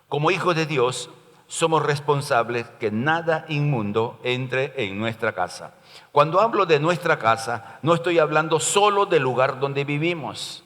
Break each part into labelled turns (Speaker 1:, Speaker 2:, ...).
Speaker 1: Como hijos de Dios, somos responsables que nada inmundo entre en nuestra casa. Cuando hablo de nuestra casa, no estoy hablando solo del lugar donde vivimos,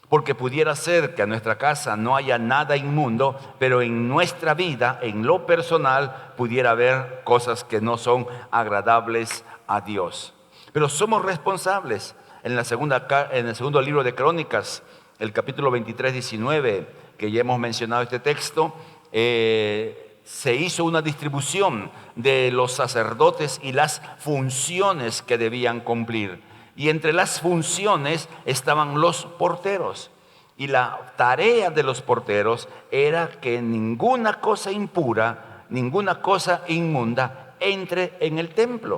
Speaker 1: porque pudiera ser que en nuestra casa no haya nada inmundo, pero en nuestra vida, en lo personal, pudiera haber cosas que no son agradables a Dios. Pero somos responsables. En el segundo libro de Crónicas, el capítulo 23, 19, que ya hemos mencionado este texto, se hizo una distribución de los sacerdotes y las funciones que debían cumplir. Y entre las funciones estaban los porteros. Y la tarea de los porteros era que ninguna cosa impura, ninguna cosa inmunda entre en el templo.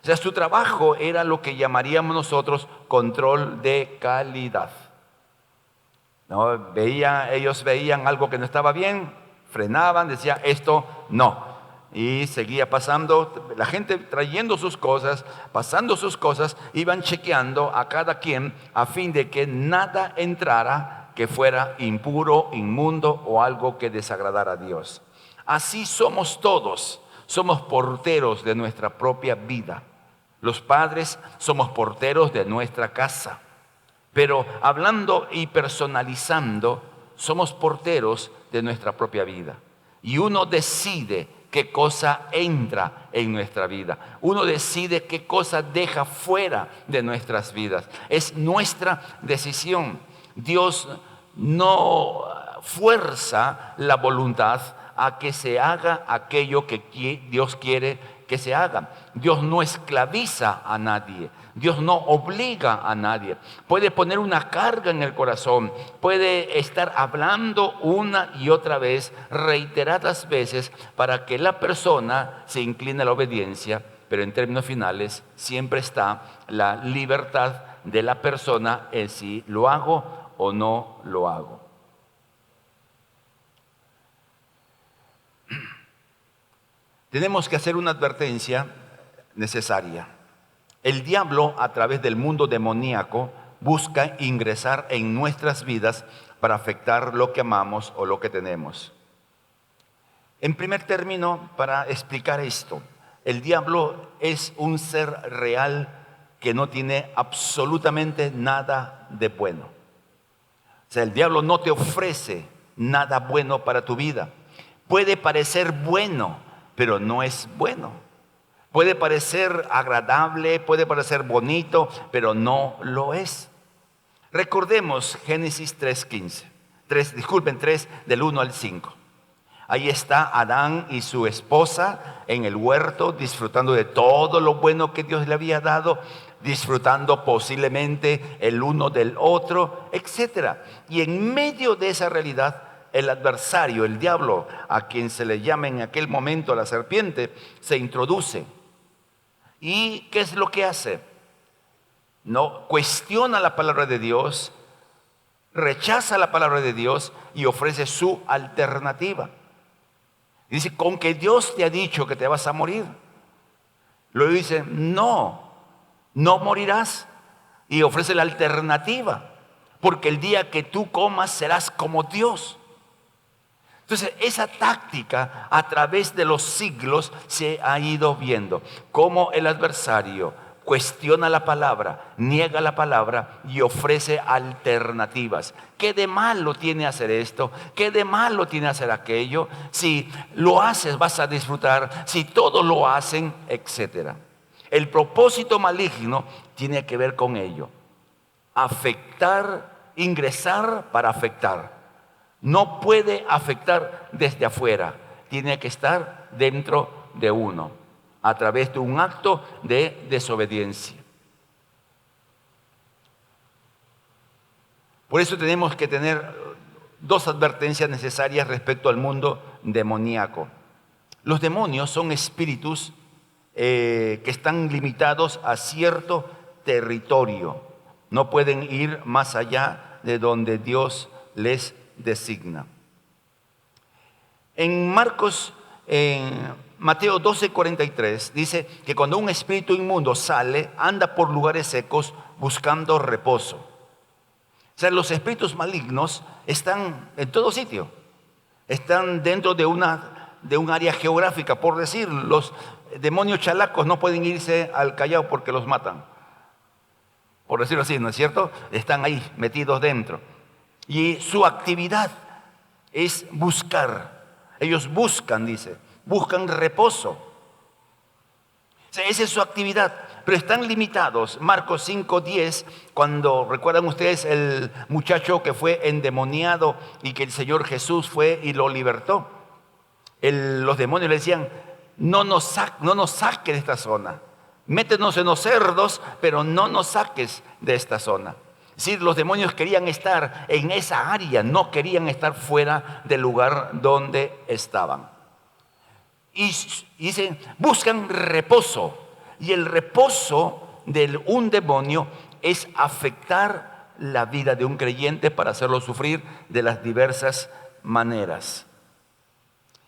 Speaker 1: O sea, su trabajo era lo que llamaríamos nosotros control de calidad. ¿No? Ellos veían algo que no estaba bien, frenaban, decían esto no. Y seguía pasando, la gente trayendo sus cosas, pasando sus cosas, iban chequeando a cada quien a fin de que nada entrara que fuera impuro, inmundo o algo que desagradara a Dios. Así somos todos, somos porteros de nuestra propia vida. Los padres somos porteros de nuestra casa. Pero hablando y personalizando, somos porteros de nuestra propia vida. Y uno decide qué cosa entra en nuestra vida. Uno decide qué cosa deja fuera de nuestras vidas. Es nuestra decisión. Dios no fuerza la voluntad a que se haga aquello que Dios quiere que se haga. Dios no esclaviza a nadie. Dios no obliga a nadie. Puede poner una carga en el corazón. Puede estar hablando una y otra vez, reiteradas veces, para que la persona se incline a la obediencia. Pero en términos finales, siempre está la libertad de la persona en si lo hago o no lo hago. Tenemos que hacer una advertencia necesaria. El diablo, a través del mundo demoníaco, busca ingresar en nuestras vidas para afectar lo que amamos o lo que tenemos. En primer término, para explicar esto, el diablo es un ser real que no tiene absolutamente nada de bueno. O sea, el diablo no te ofrece nada bueno para tu vida. Puede parecer bueno, pero no es bueno. Puede parecer agradable, puede parecer bonito, pero no lo es. Recordemos Génesis 3:15. 3 del 1 al 5. Ahí está Adán y su esposa en el huerto, disfrutando de todo lo bueno que Dios le había dado, disfrutando posiblemente el uno del otro, etc. Y en medio de esa realidad, el adversario, el diablo, a quien se le llama en aquel momento la serpiente, se introduce. ¿Y qué es lo que hace? No cuestiona la palabra de Dios, rechaza la palabra de Dios y ofrece su alternativa. Dice, con que Dios te ha dicho que te vas a morir. Luego dice, no morirás. Y ofrece la alternativa, porque el día que tú comas serás como Dios. Entonces, esa táctica a través de los siglos se ha ido viendo. Cómo el adversario cuestiona la palabra, niega la palabra y ofrece alternativas. ¿Qué de malo tiene hacer esto? ¿Qué de malo tiene hacer aquello? Si lo haces vas a disfrutar, si todos lo hacen, etc. El propósito maligno tiene que ver con ello. Afectar, ingresar para afectar. No puede afectar desde afuera, tiene que estar dentro de uno, a través de un acto de desobediencia. Por eso tenemos que tener dos advertencias necesarias respecto al mundo demoníaco. Los demonios son espíritus que están limitados a cierto territorio. No pueden ir más allá de donde Dios les designa. En Mateo 12:43 dice que cuando un espíritu inmundo sale, anda por lugares secos buscando reposo. O sea, los espíritus malignos están en todo sitio. Están dentro de un área geográfica. Por decir, los demonios chalacos no pueden irse al Callao porque los matan. Por decirlo así, ¿no es cierto? Están ahí metidos dentro. Y su actividad es buscar. Ellos buscan, dice, buscan reposo. O sea, esa es su actividad, pero están limitados. Marcos 5:10, cuando recuerdan ustedes el muchacho que fue endemoniado y que el Señor Jesús fue y lo libertó. Los demonios le decían, no nos saques de esta zona. Métenos en los cerdos, pero no nos saques de esta zona. Es decir, los demonios querían estar en esa área, no querían estar fuera del lugar donde estaban. Y dicen, buscan reposo. Y el reposo de un demonio es afectar la vida de un creyente para hacerlo sufrir de las diversas maneras.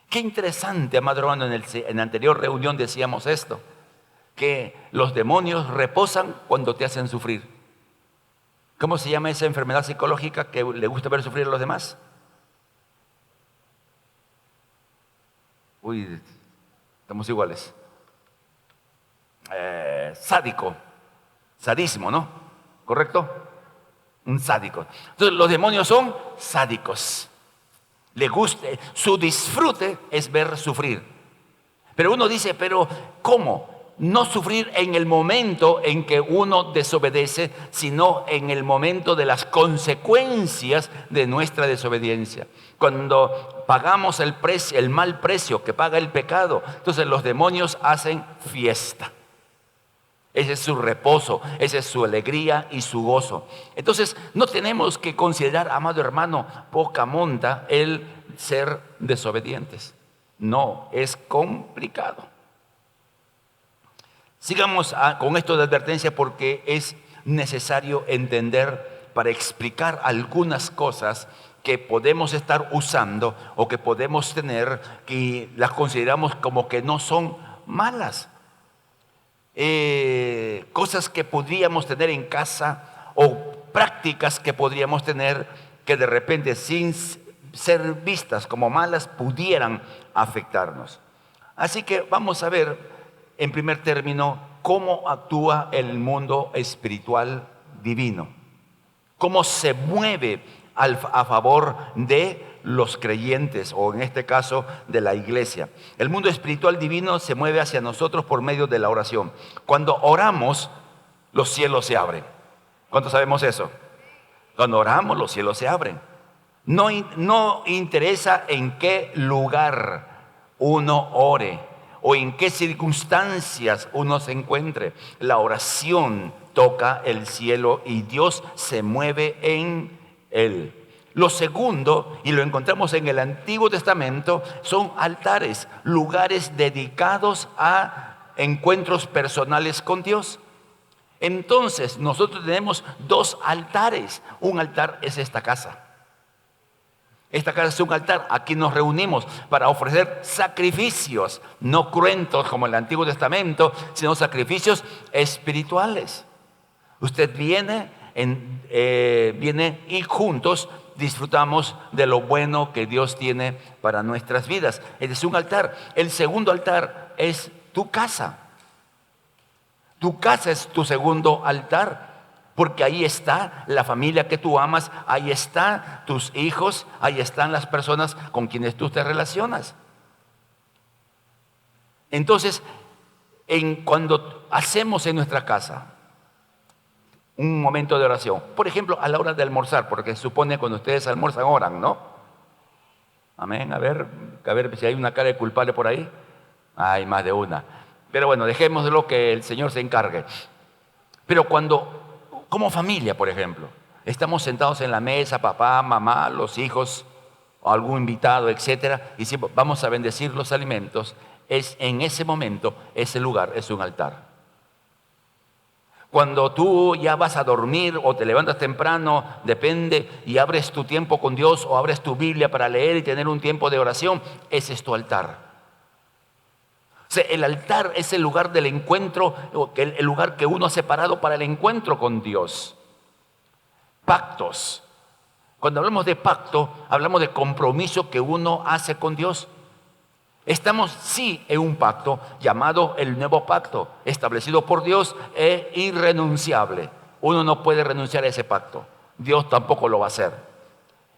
Speaker 1: Qué interesante, amado hermano, en la anterior reunión decíamos esto, que los demonios reposan cuando te hacen sufrir. ¿Cómo se llama esa enfermedad psicológica que le gusta ver sufrir a los demás? Uy, estamos iguales. Sádico, sadismo, ¿no? ¿Correcto? Un sádico. Entonces los demonios son sádicos. Le gusta, su disfrute es ver sufrir. Pero uno dice, pero ¿cómo? No sufrir en el momento en que uno desobedece, sino en el momento de las consecuencias de nuestra desobediencia. Cuando pagamos el mal precio que paga el pecado, entonces los demonios hacen fiesta. Ese es su reposo, esa es su alegría y su gozo. Entonces no tenemos que considerar, amado hermano, poca monta el ser desobedientes. No, es complicado. Sigamos con esto de advertencia porque es necesario entender para explicar algunas cosas que podemos estar usando o que podemos tener y las consideramos como que no son malas. Cosas que podríamos tener en casa o prácticas que podríamos tener que de repente sin ser vistas como malas pudieran afectarnos. Así que vamos a ver en primer término cómo actúa el mundo espiritual divino, cómo se mueve a favor de los creyentes o en este caso de la iglesia. El mundo espiritual divino se mueve hacia nosotros por medio de la oración. Cuando oramos, los cielos se abren. ¿Cuántos sabemos eso? Cuando oramos, los cielos se abren. No interesa en qué lugar uno ore o en qué circunstancias uno se encuentre. La oración toca el cielo y Dios se mueve en él. Lo segundo, y lo encontramos en el Antiguo Testamento, son altares, lugares dedicados a encuentros personales con Dios. Entonces, nosotros tenemos dos altares. Un altar es esta casa. Esta casa es un altar. Aquí nos reunimos para ofrecer sacrificios, no cruentos como en el Antiguo Testamento, sino sacrificios espirituales. Usted viene y juntos disfrutamos de lo bueno que Dios tiene para nuestras vidas. Es un altar. El segundo altar es tu casa. Tu casa es tu segundo altar, porque ahí está la familia que tú amas, ahí están tus hijos, ahí están las personas con quienes tú te relacionas. Entonces, cuando hacemos en nuestra casa un momento de oración, por ejemplo, a la hora de almorzar, porque se supone cuando ustedes almuerzan oran, ¿no? Amén. A ver si hay una cara de culpable por ahí. Hay más de una. Pero bueno, dejémoslo que el Señor se encargue. Pero cuando, como familia, por ejemplo, estamos sentados en la mesa, papá, mamá, los hijos, o algún invitado, etcétera, y si vamos a bendecir los alimentos, en ese momento, ese lugar es un altar. Cuando tú ya vas a dormir o te levantas temprano, depende, y abres tu tiempo con Dios o abres tu Biblia para leer y tener un tiempo de oración, ese es tu altar. O sea, el altar es el lugar del encuentro, el lugar que uno ha separado para el encuentro con Dios. Pactos, Cuando hablamos de pacto, hablamos de compromiso que uno hace con Dios. Estamos sí en un pacto llamado el nuevo pacto, establecido por Dios, es irrenunciable. Uno no puede renunciar a ese pacto. Dios tampoco lo va a hacer.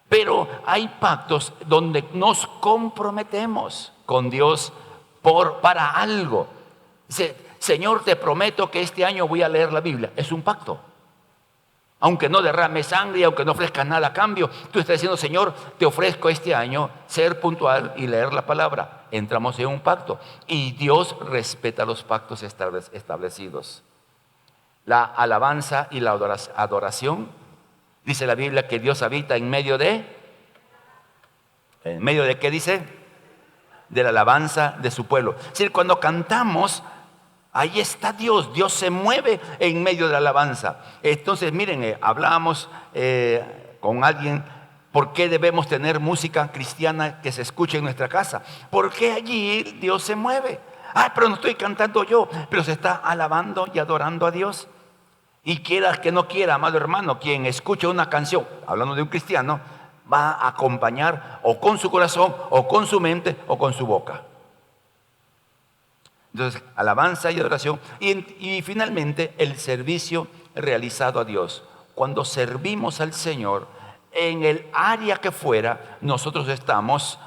Speaker 1: Pero hay pactos donde nos comprometemos con Dios para algo. Dice, Señor, te prometo que este año voy a leer la Biblia. Es un pacto. Aunque no derrame sangre, aunque no ofrezcas nada a cambio, tú estás diciendo, Señor, te ofrezco este año ser puntual y leer la palabra. Entramos en un pacto y Dios respeta los pactos establecidos. La alabanza y la adoración, dice la Biblia que Dios habita ¿en medio de qué dice? De la alabanza de su pueblo. Es decir, cuando cantamos, ahí está Dios, Dios se mueve en medio de la alabanza. Entonces, miren, hablábamos con alguien, ¿por qué debemos tener música cristiana que se escuche en nuestra casa? Porque allí Dios se mueve. Pero no estoy cantando yo, pero se está alabando y adorando a Dios. Y quiera que no quiera, amado hermano, quien escuche una canción, hablando de un cristiano, va a acompañar o con su corazón, o con su mente, o con su boca. Entonces, alabanza y adoración. Y finalmente, el servicio realizado a Dios. Cuando servimos al Señor, en el área que fuera, nosotros estamos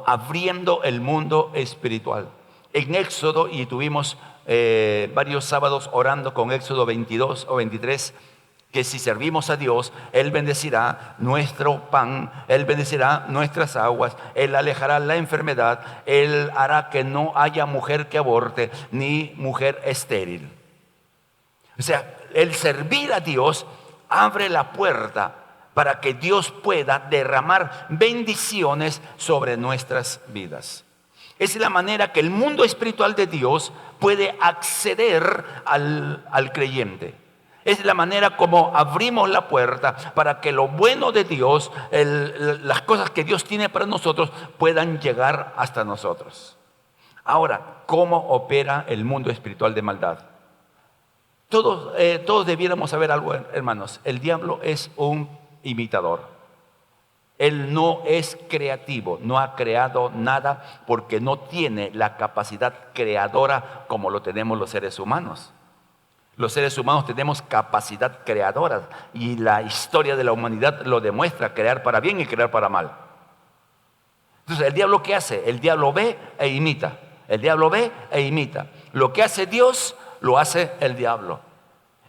Speaker 1: abriendo el mundo espiritual. En Éxodo, y tuvimos varios sábados orando con Éxodo 22 o 23, que si servimos a Dios, Él bendecirá nuestro pan, Él bendecirá nuestras aguas, Él alejará la enfermedad, Él hará que no haya mujer que aborte, ni mujer estéril. O sea, el servir a Dios abre la puerta para que Dios pueda derramar bendiciones sobre nuestras vidas. Es la manera que el mundo espiritual de Dios puede acceder al creyente. Es la manera como abrimos la puerta para que lo bueno de Dios, las cosas que Dios tiene para nosotros, puedan llegar hasta nosotros. Ahora, ¿cómo opera el mundo espiritual de maldad? Todos debiéramos saber algo, hermanos. El diablo es un imitador. Él no es creativo, no ha creado nada porque no tiene la capacidad creadora como lo tenemos los seres humanos. Los seres humanos tenemos capacidad creadora y la historia de la humanidad lo demuestra, crear para bien y crear para mal. Entonces, ¿el diablo qué hace? El diablo ve e imita. El diablo ve e imita. Lo que hace Dios, lo hace el diablo.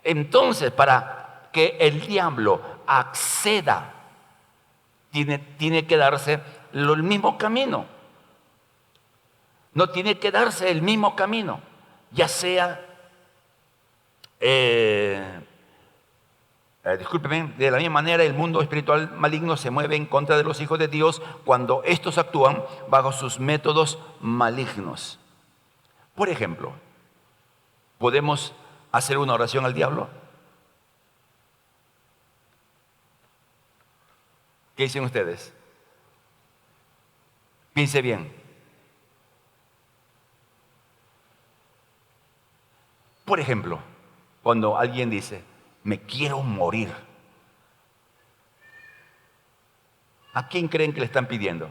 Speaker 1: Entonces, para que el diablo acceda, tiene que darse el mismo camino. No tiene que darse el mismo camino, ya sea discúlpeme, de la misma manera el mundo espiritual maligno se mueve en contra de los hijos de Dios cuando estos actúan bajo sus métodos malignos. Por ejemplo, ¿podemos hacer una oración al diablo? ¿Qué dicen ustedes? Piense bien. Por ejemplo, cuando alguien dice, me quiero morir, ¿a quién creen que le están pidiendo?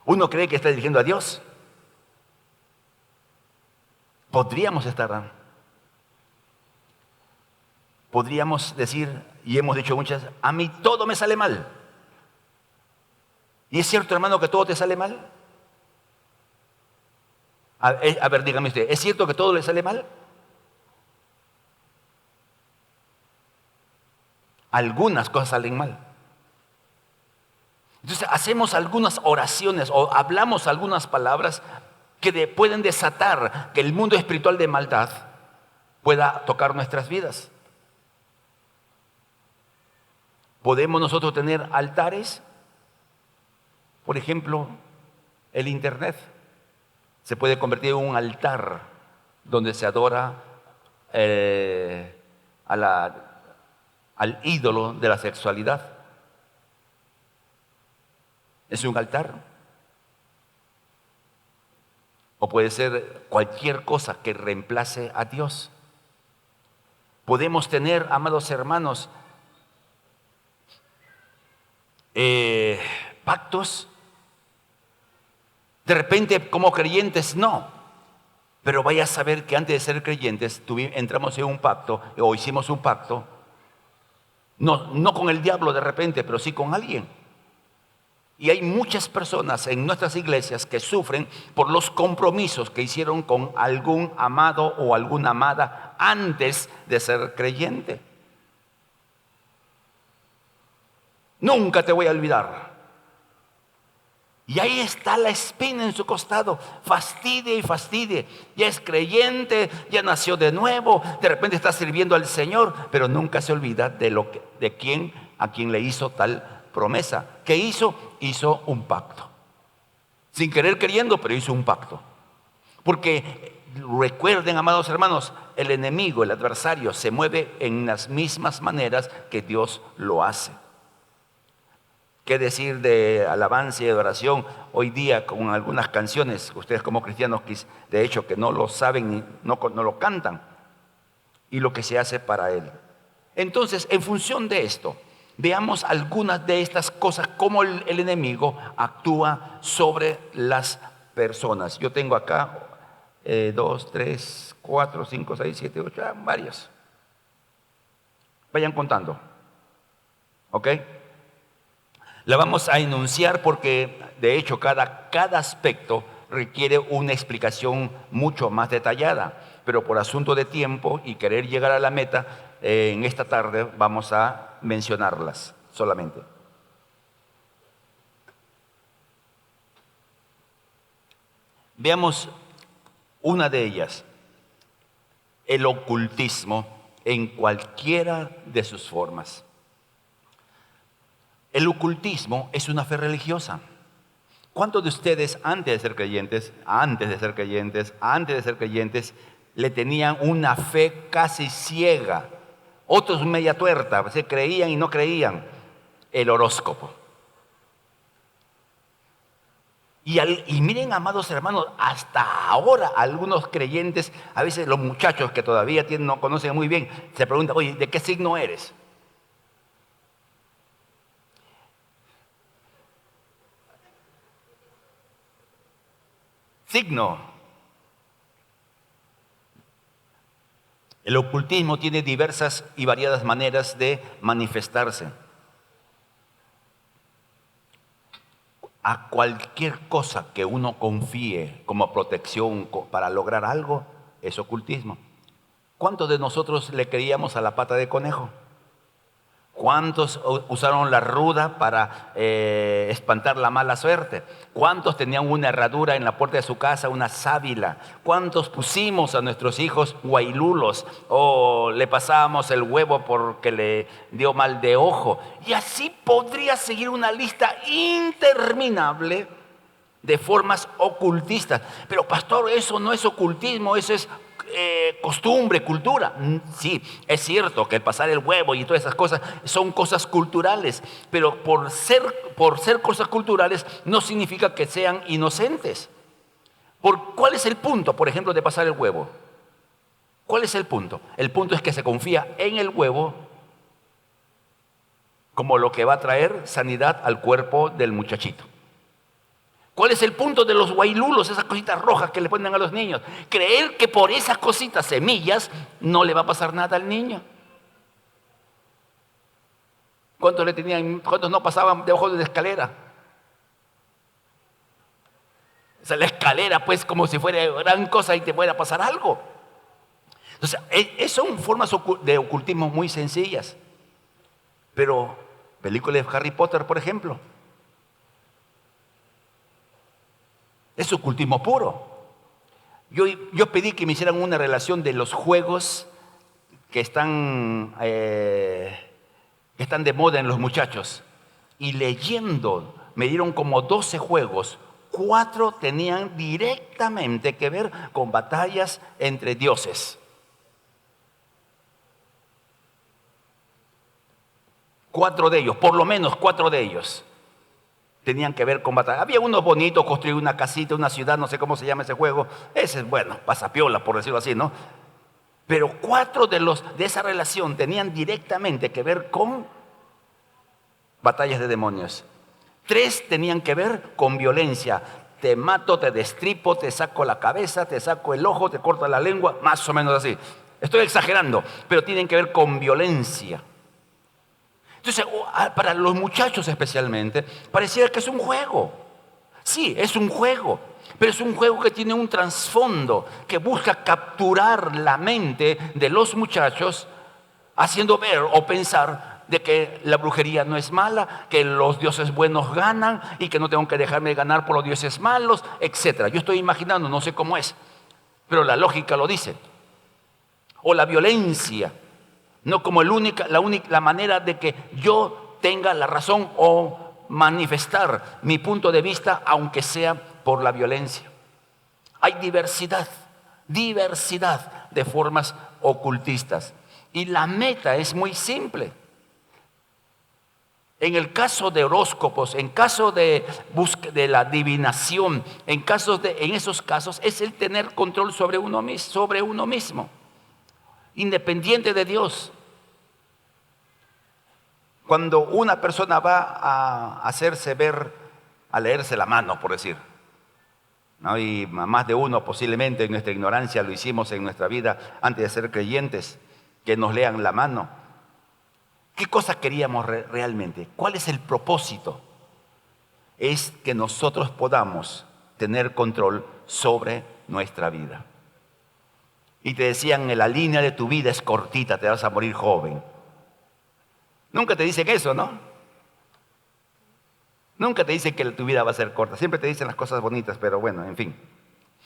Speaker 1: Uno cree que está dirigiendo a Dios. Podríamos decir, y hemos dicho muchas, a mí todo me sale mal. ¿Y es cierto, hermano, que todo te sale mal? A ver, dígame usted, ¿es cierto que todo le sale mal? Algunas cosas salen mal. Entonces hacemos algunas oraciones o hablamos algunas palabras que pueden desatar que el mundo espiritual de maldad pueda tocar nuestras vidas. ¿Podemos nosotros tener altares? Por ejemplo, el internet se puede convertir en un altar donde se adora al ídolo de la sexualidad. Es un altar. o puede ser cualquier cosa que reemplace a Dios. Podemos tener, amados hermanos, pactos. De repente, como creyentes, no. Pero vaya a saber que antes de ser creyentes, entramos en un pacto o hicimos un pacto, no con el diablo de repente, pero sí con alguien. Y hay muchas personas en nuestras iglesias que sufren por los compromisos que hicieron con algún amado o alguna amada antes de ser creyente. Nunca te voy a olvidar. Y ahí está la espina en su costado, fastidie y fastidie. Ya es creyente, ya nació de nuevo, de repente está sirviendo al Señor, pero nunca se olvida a quien le hizo tal promesa. ¿Qué hizo? Hizo un pacto. Sin querer queriendo, pero hizo un pacto. Porque recuerden, amados hermanos, el enemigo, el adversario, se mueve en las mismas maneras que Dios lo hace. ¿Qué decir de alabanza y de adoración hoy día con algunas canciones? Ustedes como cristianos, de hecho, que no lo saben y no lo cantan. Y lo que se hace para Él. Entonces, en función de esto, veamos algunas de estas cosas, cómo el enemigo actúa sobre las personas. Yo tengo acá 2, 3, 4, 5, 6, 7, 8, varias. Vayan contando. ¿Ok? La vamos a enunciar porque, de hecho, cada aspecto requiere una explicación mucho más detallada. Pero por asunto de tiempo y querer llegar a la meta, en esta tarde vamos a mencionarlas solamente. Veamos una de ellas, el ocultismo en cualquiera de sus formas. El ocultismo es una fe religiosa. ¿Cuántos de ustedes antes de ser creyentes, le tenían una fe casi ciega? Otros media tuerta, se creían y no creían. El horóscopo. Y miren, amados hermanos, hasta ahora algunos creyentes, a veces los muchachos que todavía no conocen muy bien, se preguntan, oye, ¿de qué signo eres? Signo. El ocultismo tiene diversas y variadas maneras de manifestarse. A cualquier cosa que uno confíe como protección para lograr algo, es ocultismo. ¿Cuántos de nosotros le creíamos a la pata de conejo? ¿Cuántos usaron la ruda para espantar la mala suerte? ¿Cuántos tenían una herradura en la puerta de su casa, una sábila? ¿Cuántos pusimos a nuestros hijos guailulos o le pasábamos el huevo porque le dio mal de ojo? Y así podría seguir una lista interminable de formas ocultistas. Pero pastor, eso no es ocultismo, eso es costumbre, cultura. Sí, es cierto que el pasar el huevo y todas esas cosas son cosas culturales, pero por ser cosas culturales no significa que sean inocentes. ¿Cuál es el punto, por ejemplo, de pasar el huevo? ¿Cuál es el punto? El punto es que se confía en el huevo como lo que va a traer sanidad al cuerpo del muchachito. ¿Cuál es el punto de los guailulos, esas cositas rojas que le ponen a los niños? Creer que por esas cositas, semillas, no le va a pasar nada al niño. ¿Cuántos no pasaban debajo de la escalera? O sea, la escalera, pues, como si fuera gran cosa y te fuera a pasar algo. Entonces, son formas de ocultismo muy sencillas. Pero, películas de Harry Potter, por ejemplo, es ocultismo puro. Yo pedí que me hicieran una relación de los juegos que están de moda en los muchachos. Y leyendo, me dieron como 12 juegos. 4 tenían directamente que ver con batallas entre dioses. 4 de ellos, por lo menos 4 de ellos. tenían que ver con batalla. Había unos bonitos, construir una casita, una ciudad, no sé cómo se llama ese juego. Ese es, bueno, pasapiola, por decirlo así, ¿no? Pero 4 de esa relación tenían directamente que ver con batallas de demonios. 3 tenían que ver con violencia. Te mato, te destripo, te saco la cabeza, te saco el ojo, te corto la lengua, más o menos así. Estoy exagerando, pero tienen que ver con violencia. Entonces, para los muchachos especialmente, pareciera que es un juego. Sí, es un juego, pero es un juego que tiene un trasfondo, que busca capturar la mente de los muchachos, haciendo ver o pensar de que la brujería no es mala, que los dioses buenos ganan y que no tengo que dejarme ganar por los dioses malos, etc. Yo estoy imaginando, no sé cómo es, pero la lógica lo dice. O la violencia, no como la manera de que yo tenga la razón o manifestar mi punto de vista, aunque sea por la violencia. Hay diversidad de formas ocultistas. Y la meta es muy simple. En el caso de horóscopos, en caso de la adivinación, en esos casos es el tener control sobre uno mismo, independiente de Dios. Cuando una persona va a hacerse ver, a leerse la mano, por decir, ¿no? Y más de uno posiblemente en nuestra ignorancia lo hicimos en nuestra vida antes de ser creyentes, que nos lean la mano. ¿Qué cosa queríamos realmente? ¿Cuál es el propósito? Es que nosotros podamos tener control sobre nuestra vida. Y te decían, la línea de tu vida es cortita, te vas a morir joven. Nunca te dicen eso, ¿no? Nunca te dicen que tu vida va a ser corta. Siempre te dicen las cosas bonitas, pero bueno, en fin.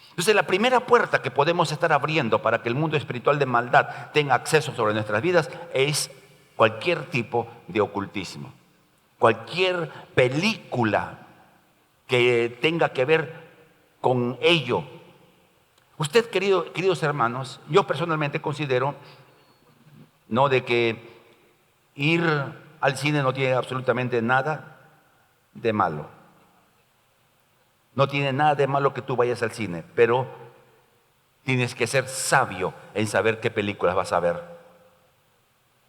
Speaker 1: Entonces, la primera puerta que podemos estar abriendo para que el mundo espiritual de maldad tenga acceso sobre nuestras vidas es cualquier tipo de ocultismo. Cualquier película que tenga que ver con ello. Usted, queridos hermanos, yo personalmente considero, no, de que ir al cine no tiene absolutamente nada de malo. No tiene nada de malo que tú vayas al cine, pero tienes que ser sabio en saber qué películas vas a ver.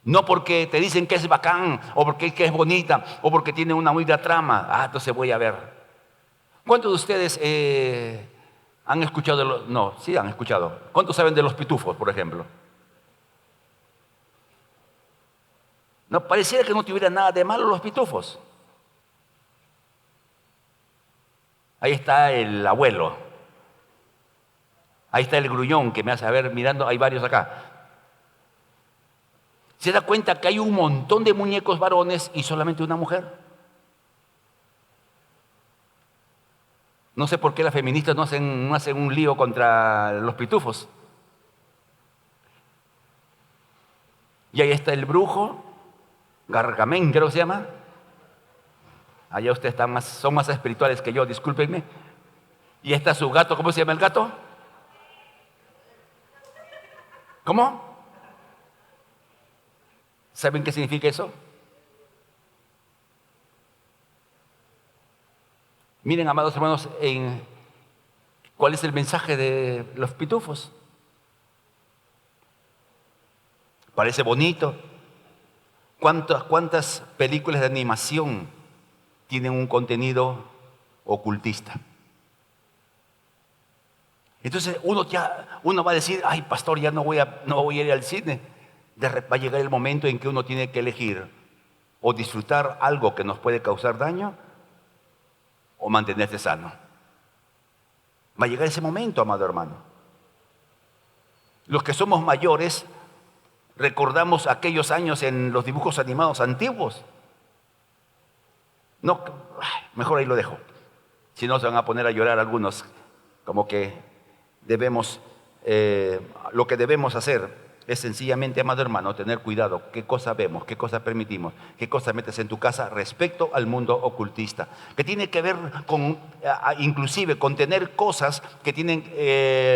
Speaker 1: No porque te dicen que es bacán, o porque es bonita, o porque tiene una buena trama. Entonces voy a ver. ¿Cuántos de ustedes han escuchado no, sí han escuchado. ¿Cuántos saben de los pitufos, por ejemplo? No, pareciera que no tuviera nada de malo los pitufos. Ahí está el abuelo. Ahí está el gruñón que me hace ver mirando, hay varios acá. Se da cuenta que hay un montón de muñecos varones y solamente una mujer. No sé por qué las feministas no hacen un lío contra los pitufos. Y ahí está el brujo, Gargamel, creo que se llama. Allá ustedes son más espirituales que yo, discúlpenme. Y está su gato, ¿cómo se llama el gato? ¿Cómo? ¿Saben qué significa eso? Miren, amados hermanos, ¿cuál es el mensaje de los pitufos? Parece bonito. ¿Cuántas películas de animación tienen un contenido ocultista? Entonces uno va a decir, ay pastor, ya no voy a ir al cine. Va a llegar el momento en que uno tiene que elegir o disfrutar algo que nos puede causar daño o mantenerse sano. Va a llegar ese momento, amado hermano. Los que somos mayores recordamos aquellos años en los dibujos animados antiguos. No, mejor ahí lo dejo. Si no, se van a poner a llorar algunos, como que lo que debemos hacer es sencillamente, amado hermano, tener cuidado qué cosa vemos, qué cosa permitimos, qué cosa metes en tu casa respecto al mundo ocultista, que tiene que ver con, inclusive con tener cosas que tienen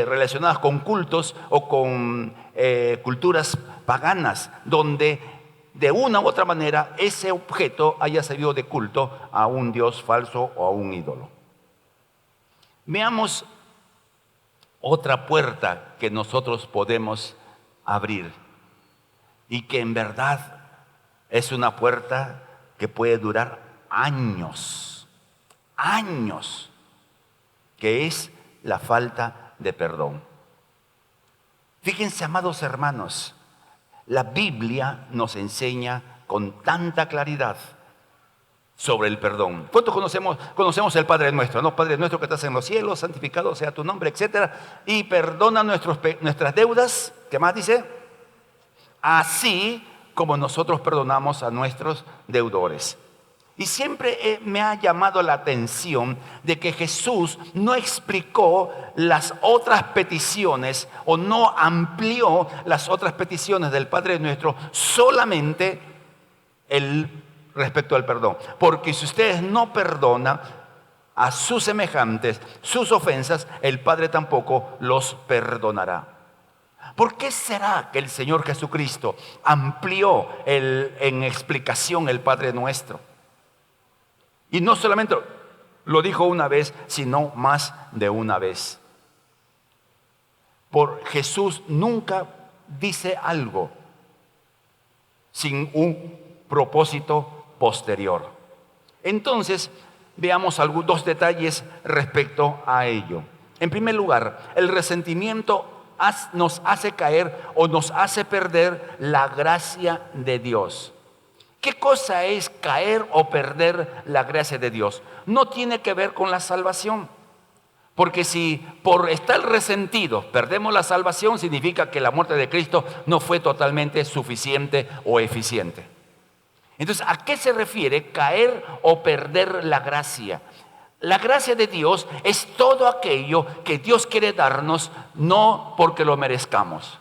Speaker 1: relacionadas con cultos o con culturas paganas, donde de una u otra manera ese objeto haya servido de culto a un dios falso o a un ídolo. Veamos otra puerta que nosotros podemos abrir y que en verdad es una puerta que puede durar años, años, que es la falta de perdón. Fíjense, amados hermanos, la Biblia nos enseña con tanta claridad sobre el perdón. ¿Cuántos conocemos el Padre Nuestro? ¿No? Padre nuestro que estás en los cielos, santificado sea tu nombre, etcétera. Y perdona nuestras deudas. ¿Qué más dice? Así como nosotros perdonamos a nuestros deudores. Y siempre me ha llamado la atención de que Jesús no explicó las otras peticiones o no amplió las otras peticiones del Padre Nuestro, solamente respecto al perdón. Porque si ustedes no perdonan a sus semejantes sus ofensas, el Padre tampoco los perdonará. ¿Por qué será que el Señor Jesucristo amplió en explicación el Padre Nuestro? Y no solamente lo dijo una vez, sino más de una vez. Por Jesús nunca dice algo sin un propósito posterior. Entonces, veamos dos detalles respecto a ello. En primer lugar, el resentimiento nos hace caer o nos hace perder la gracia de Dios. ¿Qué cosa es caer o perder la gracia de Dios? No tiene que ver con la salvación. Porque si por estar resentidos perdemos la salvación, significa que la muerte de Cristo no fue totalmente suficiente o eficiente. Entonces, ¿a qué se refiere caer o perder la gracia? La gracia de Dios es todo aquello que Dios quiere darnos, no porque lo merezcamos,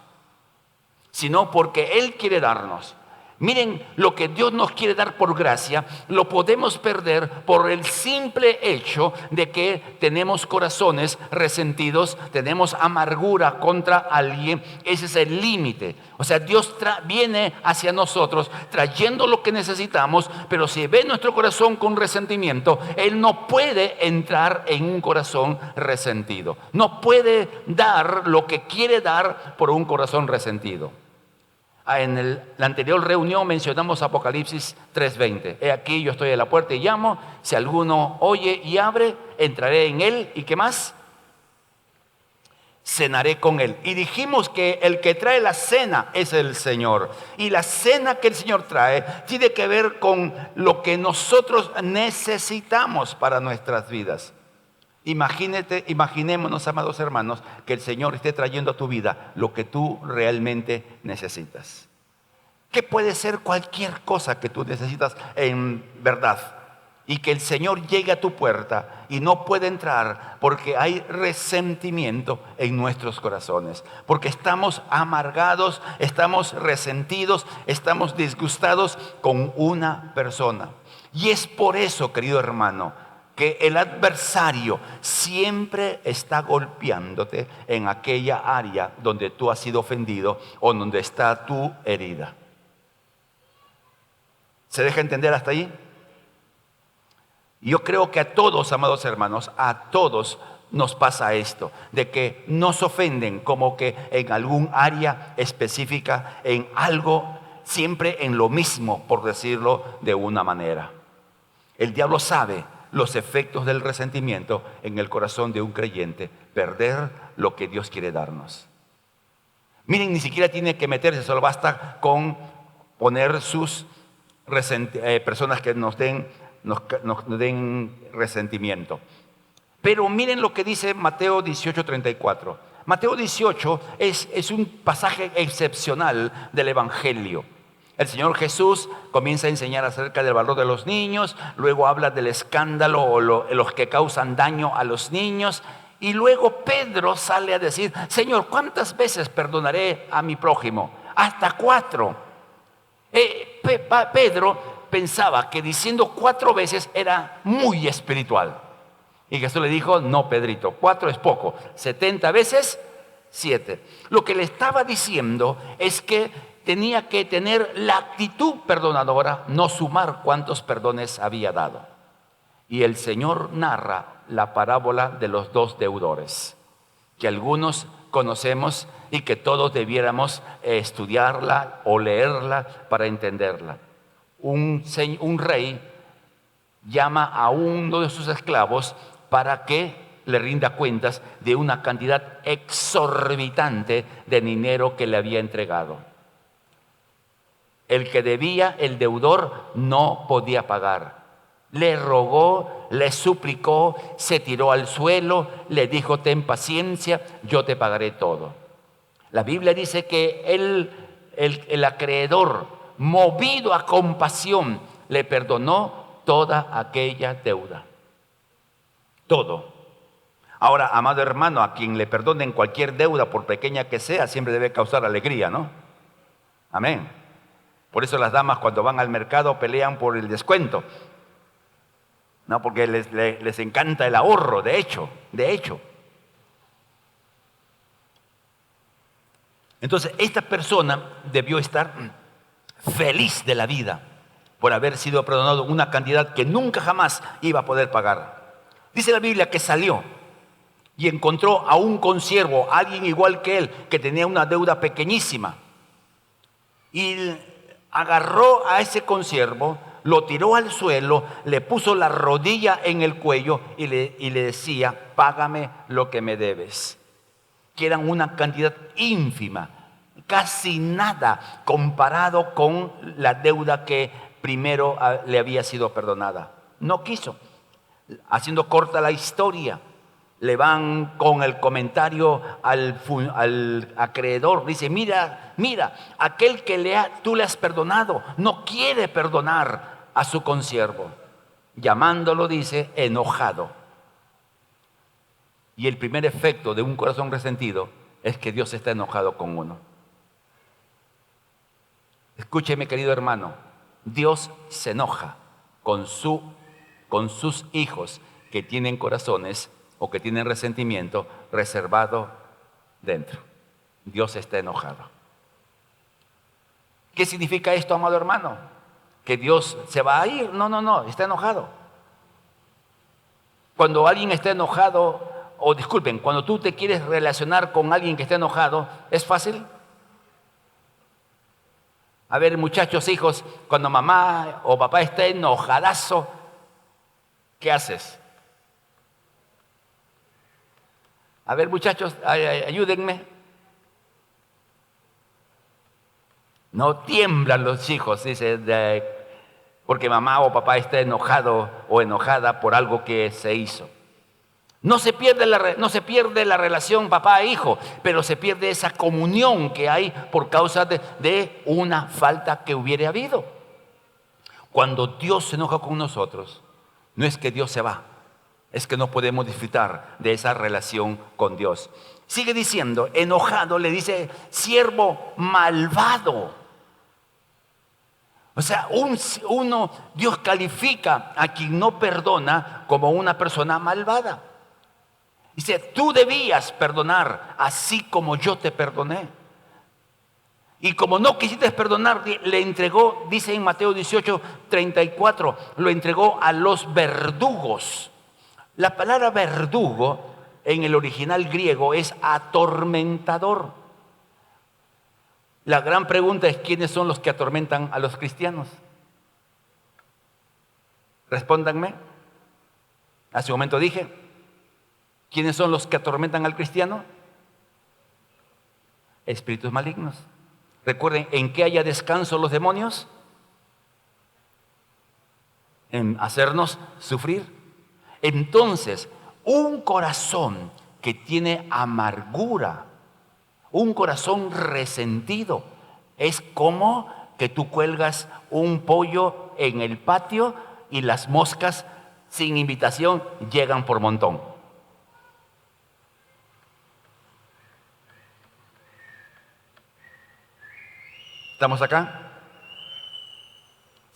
Speaker 1: sino porque Él quiere darnos. Miren, lo que Dios nos quiere dar por gracia, lo podemos perder por el simple hecho de que tenemos corazones resentidos, tenemos amargura contra alguien. Ese es el límite. O sea, Dios viene hacia nosotros trayendo lo que necesitamos, pero si ve nuestro corazón con resentimiento, Él no puede entrar en un corazón resentido. No puede dar lo que quiere dar por un corazón resentido. En la anterior reunión mencionamos Apocalipsis 3:20. He aquí, yo estoy a la puerta y llamo. Si alguno oye y abre, entraré en él. ¿Y qué más? Cenaré con él. Y dijimos que el que trae la cena es el Señor. Y la cena que el Señor trae tiene que ver con lo que nosotros necesitamos para nuestras vidas. Imaginémonos, amados hermanos, que el Señor esté trayendo a tu vida lo que tú realmente necesitas. Que puede ser cualquier cosa que tú necesitas en verdad. Y que el Señor llegue a tu puerta y no puede entrar porque hay resentimiento en nuestros corazones. Porque estamos amargados, estamos resentidos, estamos disgustados con una persona. Y es por eso, querido hermano, que el adversario siempre está golpeándote en aquella área donde tú has sido ofendido o donde está tu herida. ¿Se deja entender hasta ahí? Yo creo que a todos, amados hermanos, a todos nos pasa esto, de que nos ofenden como que en algún área específica, en algo, siempre en lo mismo, por decirlo de una manera. El diablo sabe los efectos del resentimiento en el corazón de un creyente, perder lo que Dios quiere darnos. Miren, ni siquiera tiene que meterse, solo basta con poner sus personas que nos den resentimiento. Pero miren lo que dice Mateo 18:34. Mateo 18 es un pasaje excepcional del Evangelio. El Señor Jesús comienza a enseñar acerca del valor de los niños, luego habla del escándalo o los que causan daño a los niños, y luego Pedro sale a decir: Señor, ¿cuántas veces perdonaré a mi prójimo? Hasta 4. Pedro pensaba que diciendo 4 veces era muy espiritual. Y Jesús le dijo: no, Pedrito, 4 es poco, 70 veces 7. Lo que le estaba diciendo es que tenía que tener la actitud perdonadora, no sumar cuántos perdones había dado. Y el Señor narra la parábola de los dos deudores, que algunos conocemos y que todos debiéramos estudiarla o leerla para entenderla. Un rey llama a uno de sus esclavos para que le rinda cuentas de una cantidad exorbitante de dinero que le había entregado. El que debía, el deudor, no podía pagar. Le rogó, le suplicó, se tiró al suelo, le dijo: ten paciencia, yo te pagaré todo. La Biblia dice que el acreedor, movido a compasión, le perdonó toda aquella deuda. Todo. Ahora, amado hermano, a quien le perdonen cualquier deuda, por pequeña que sea, siempre debe causar alegría, ¿no? Amén. Por eso las damas, cuando van al mercado, pelean por el descuento, ¿no? Porque les encanta el ahorro, de hecho. Entonces, esta persona debió estar feliz de la vida por haber sido perdonado una cantidad que nunca jamás iba a poder pagar. Dice la Biblia que salió y encontró a un consiervo, alguien igual que él, que tenía una deuda pequeñísima. Y agarró a ese consiervo, lo tiró al suelo, le puso la rodilla en el cuello y le decía: págame lo que me debes. Que eran una cantidad ínfima, casi nada comparado con la deuda que primero le había sido perdonada. No quiso. Haciendo corta la historia, le van con el comentario al acreedor. Dice: mira, aquel que tú le has perdonado no quiere perdonar a su consiervo. Llamándolo, dice, enojado. Y el primer efecto de un corazón resentido es que Dios está enojado con uno. Escúcheme, querido hermano, Dios se enoja con sus hijos que tienen corazones o que tienen resentimiento reservado dentro. Dios está enojado. ¿Qué significa esto, amado hermano? ¿Que Dios se va a ir? No, está enojado. Cuando alguien está enojado, o disculpen, cuando tú te quieres relacionar con alguien que está enojado, ¿es fácil? A ver, muchachos, hijos, cuando mamá o papá está enojadazo, ¿qué haces? A ver, muchachos, ayúdenme. No tiemblan los hijos, dice, porque mamá o papá está enojado o enojada por algo que se hizo. No se pierde la relación papá-hijo, pero se pierde esa comunión que hay por causa de una falta que hubiera habido. Cuando Dios se enoja con nosotros, no es que Dios se va, es que no podemos disfrutar de esa relación con Dios. Sigue diciendo, enojado, le dice: siervo malvado. O sea, Dios califica a quien no perdona como una persona malvada. Dice: tú debías perdonar así como yo te perdoné. Y como no quisiste perdonar, le entregó, dice en Mateo 18:34, lo entregó a los verdugos. La palabra verdugo en el original griego es atormentador. La gran pregunta es: ¿quiénes son los que atormentan a los cristianos? Respóndanme. Hace un momento dije: ¿quiénes son los que atormentan al cristiano? Espíritus malignos. Recuerden, ¿en qué haya descanso los demonios? En hacernos sufrir. Entonces, un corazón que tiene amargura, un corazón resentido, es como que tú cuelgas un pollo en el patio y las moscas sin invitación llegan por montón. ¿Estamos acá?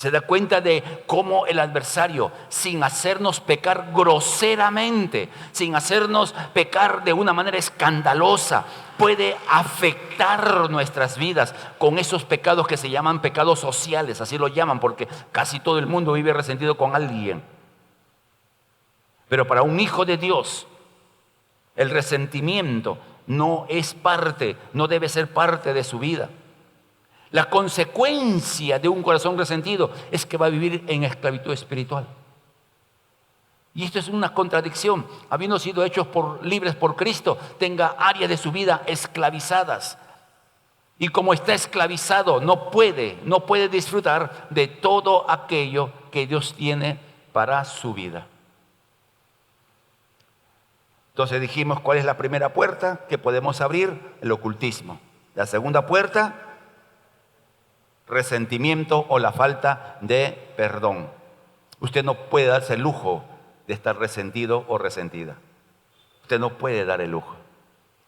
Speaker 1: Se da cuenta de cómo el adversario, sin hacernos pecar groseramente, sin hacernos pecar de una manera escandalosa, puede afectar nuestras vidas con esos pecados que se llaman pecados sociales, así lo llaman, porque casi todo el mundo vive resentido con alguien. Pero para un hijo de Dios, el resentimiento no es parte, no debe ser parte de su vida. La consecuencia de un corazón resentido es que va a vivir en esclavitud espiritual. Y esto es una contradicción. Habiendo sido hechos libres por Cristo, tenga áreas de su vida esclavizadas. Y como está esclavizado, no puede disfrutar de todo aquello que Dios tiene para su vida. Entonces dijimos, ¿cuál es la primera puerta que podemos abrir? El ocultismo. La segunda puerta, resentimiento o la falta de perdón. Usted no puede darse el lujo de estar resentido o resentida. Usted no puede dar el lujo.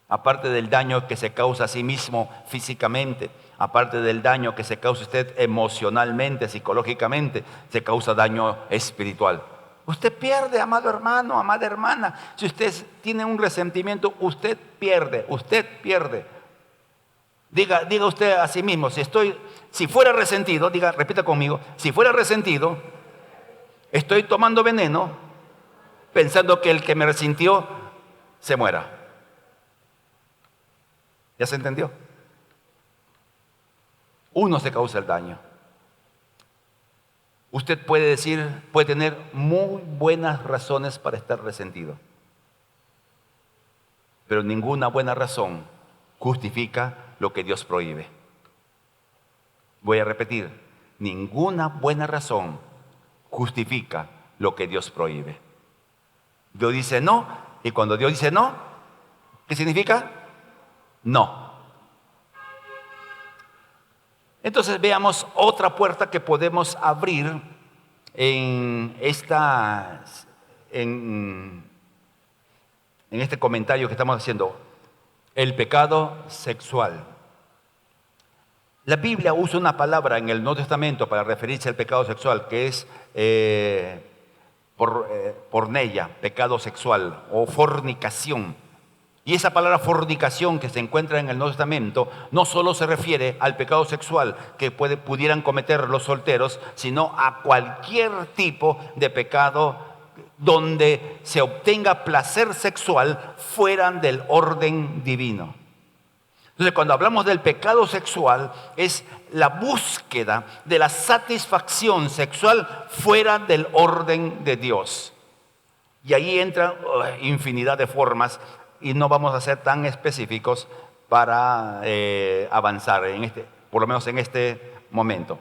Speaker 1: Aparte del daño que se causa a sí mismo físicamente, aparte del daño que se causa a usted emocionalmente, psicológicamente, se causa daño espiritual. Usted pierde, amado hermano, amada hermana. Si usted tiene un resentimiento, usted pierde. Diga usted a sí mismo, si fuera resentido, repita conmigo, si fuera resentido, estoy tomando veneno pensando que el que me resintió se muera. ¿Ya se entendió? Uno se causa el daño. Usted puede tener muy buenas razones para estar resentido, pero ninguna buena razón justifica lo que Dios prohíbe. Voy a repetir, ninguna buena razón justifica lo que Dios prohíbe. Dios dice no, y cuando Dios dice no, ¿qué significa? No. Entonces veamos otra puerta que podemos abrir en este comentario que estamos haciendo. El pecado sexual. La Biblia usa una palabra en el Nuevo Testamento para referirse al pecado sexual, que es porneia, pecado sexual o fornicación. Y esa palabra fornicación que se encuentra en el Nuevo Testamento no solo se refiere al pecado sexual que pudieran cometer los solteros, sino a cualquier tipo de pecado donde se obtenga placer sexual fuera del orden divino. Entonces, cuando hablamos del pecado sexual, es la búsqueda de la satisfacción sexual fuera del orden de Dios. Y ahí entra infinidad de formas, y no vamos a ser tan específicos para avanzar, por lo menos en este momento.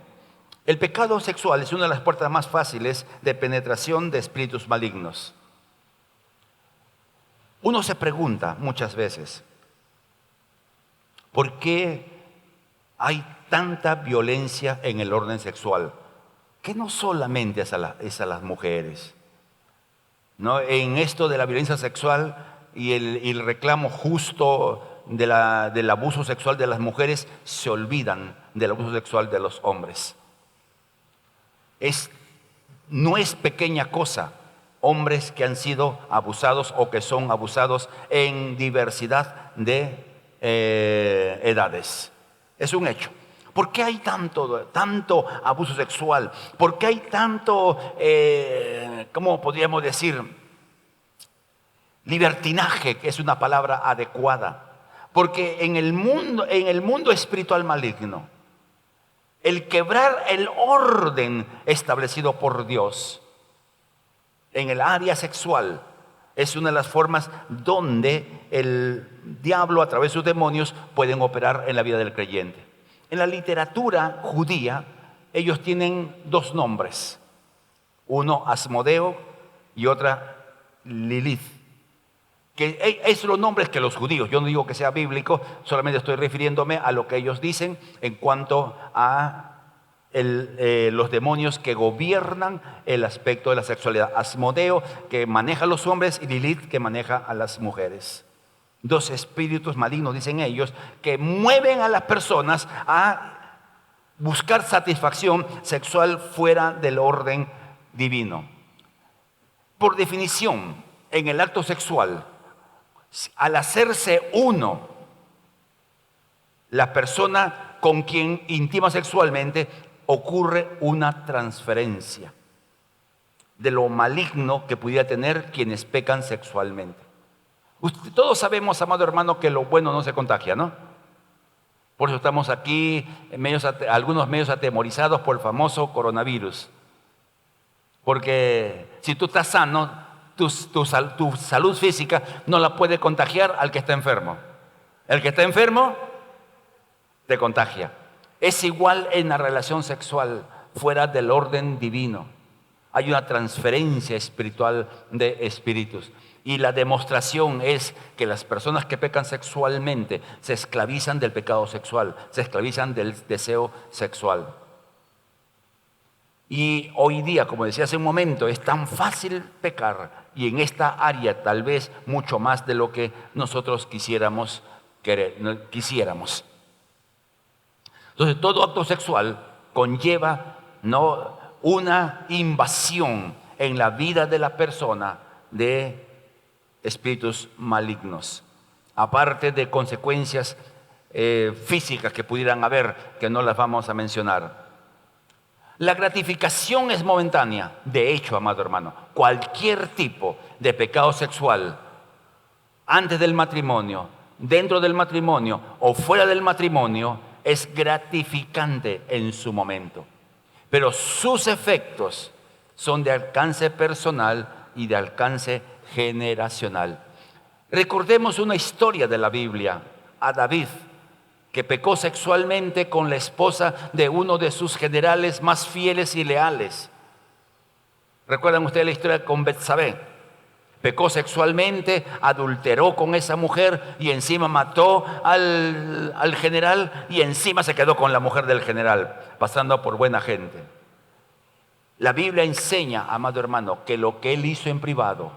Speaker 1: El pecado sexual es una de las puertas más fáciles de penetración de espíritus malignos. Uno se pregunta muchas veces, ¿por qué hay tanta violencia en el orden sexual? Que no solamente es a las mujeres, ¿no? En esto de la violencia sexual y el reclamo justo del abuso sexual de las mujeres, se olvidan del abuso sexual de los hombres. No es pequeña cosa, hombres que han sido abusados o que son abusados en diversidad de edades. Es un hecho. ¿Por qué hay tanto abuso sexual? ¿Por qué hay tanto, cómo podríamos decir, libertinaje, que es una palabra adecuada? Porque en el mundo espiritual maligno, el quebrar el orden establecido por Dios en el área sexual es una de las formas donde el diablo, a través de sus demonios, pueden operar en la vida del creyente. En la literatura judía, ellos tienen dos nombres. Uno, Asmodeo, y otra, Lilith. Que es los nombres que los judíos, yo no digo que sea bíblico, solamente estoy refiriéndome a lo que ellos dicen en cuanto a los demonios que gobiernan el aspecto de la sexualidad. Asmodeo, que maneja a los hombres, y Lilith, que maneja a las mujeres. Dos espíritus malignos, dicen ellos, que mueven a las personas a buscar satisfacción sexual fuera del orden divino. Por definición, en el acto sexual, al hacerse uno, la persona con quien intima sexualmente, ocurre una transferencia de lo maligno que pudiera tener quienes pecan sexualmente. Todos sabemos, amado hermano, que lo bueno no se contagia, ¿no? Por eso estamos aquí, algunos medios atemorizados por el famoso coronavirus. Porque si tú estás sano, tu salud física no la puede contagiar al que está enfermo. El que está enfermo te contagia. Es igual en la relación sexual, fuera del orden divino. Hay una transferencia espiritual de espíritus. Y la demostración es que las personas que pecan sexualmente se esclavizan del pecado sexual, se esclavizan del deseo sexual. Y hoy día, como decía hace un momento, es tan fácil pecar, y en esta área tal vez mucho más de lo que nosotros quisiéramos. Entonces, todo acto sexual conlleva una invasión en la vida de la persona de espíritus malignos, aparte de consecuencias físicas que pudieran haber, que no las vamos a mencionar. La gratificación es momentánea. De hecho, amado hermano, cualquier tipo de pecado sexual, antes del matrimonio, dentro del matrimonio o fuera del matrimonio, es gratificante en su momento. Pero sus efectos son de alcance personal y de alcance generacional. Recordemos una historia de la Biblia, a David, que pecó sexualmente con la esposa de uno de sus generales más fieles y leales. ¿Recuerdan ustedes la historia con Betsabé? Pecó sexualmente, adulteró con esa mujer y encima mató al general y encima se quedó con la mujer del general, pasando por buena gente. La Biblia enseña, amado hermano, que lo que él hizo en privado,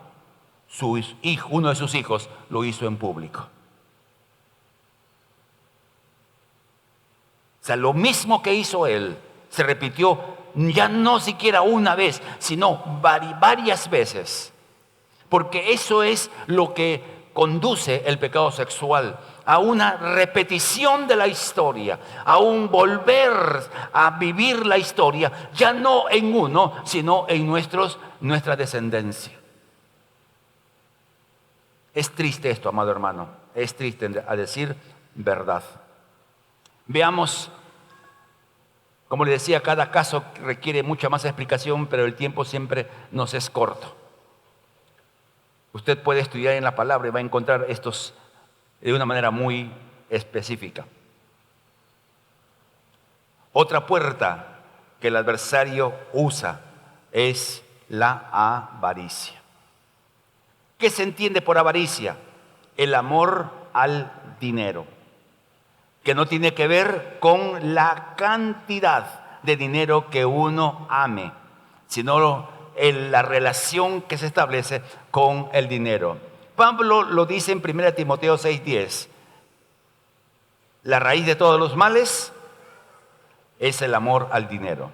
Speaker 1: uno de sus hijos lo hizo en público. O sea, lo mismo que hizo él se repitió ya no siquiera una vez, sino varias veces. Porque eso es lo que conduce el pecado sexual, a una repetición de la historia, a un volver a vivir la historia, ya no en uno, sino en nuestra descendencia. Es triste esto, amado hermano, es triste a decir verdad. Veamos, como le decía, cada caso requiere mucha más explicación, pero el tiempo siempre nos es corto. Usted puede estudiar en la palabra y va a encontrar estos de una manera muy específica. Otra puerta que el adversario usa es la avaricia. ¿Qué se entiende por avaricia? El amor al dinero, que no tiene que ver con la cantidad de dinero que uno ame, sino la relación que se establece con el dinero. Pablo lo dice en 1 Timoteo 6:10. La raíz de todos los males es el amor al dinero.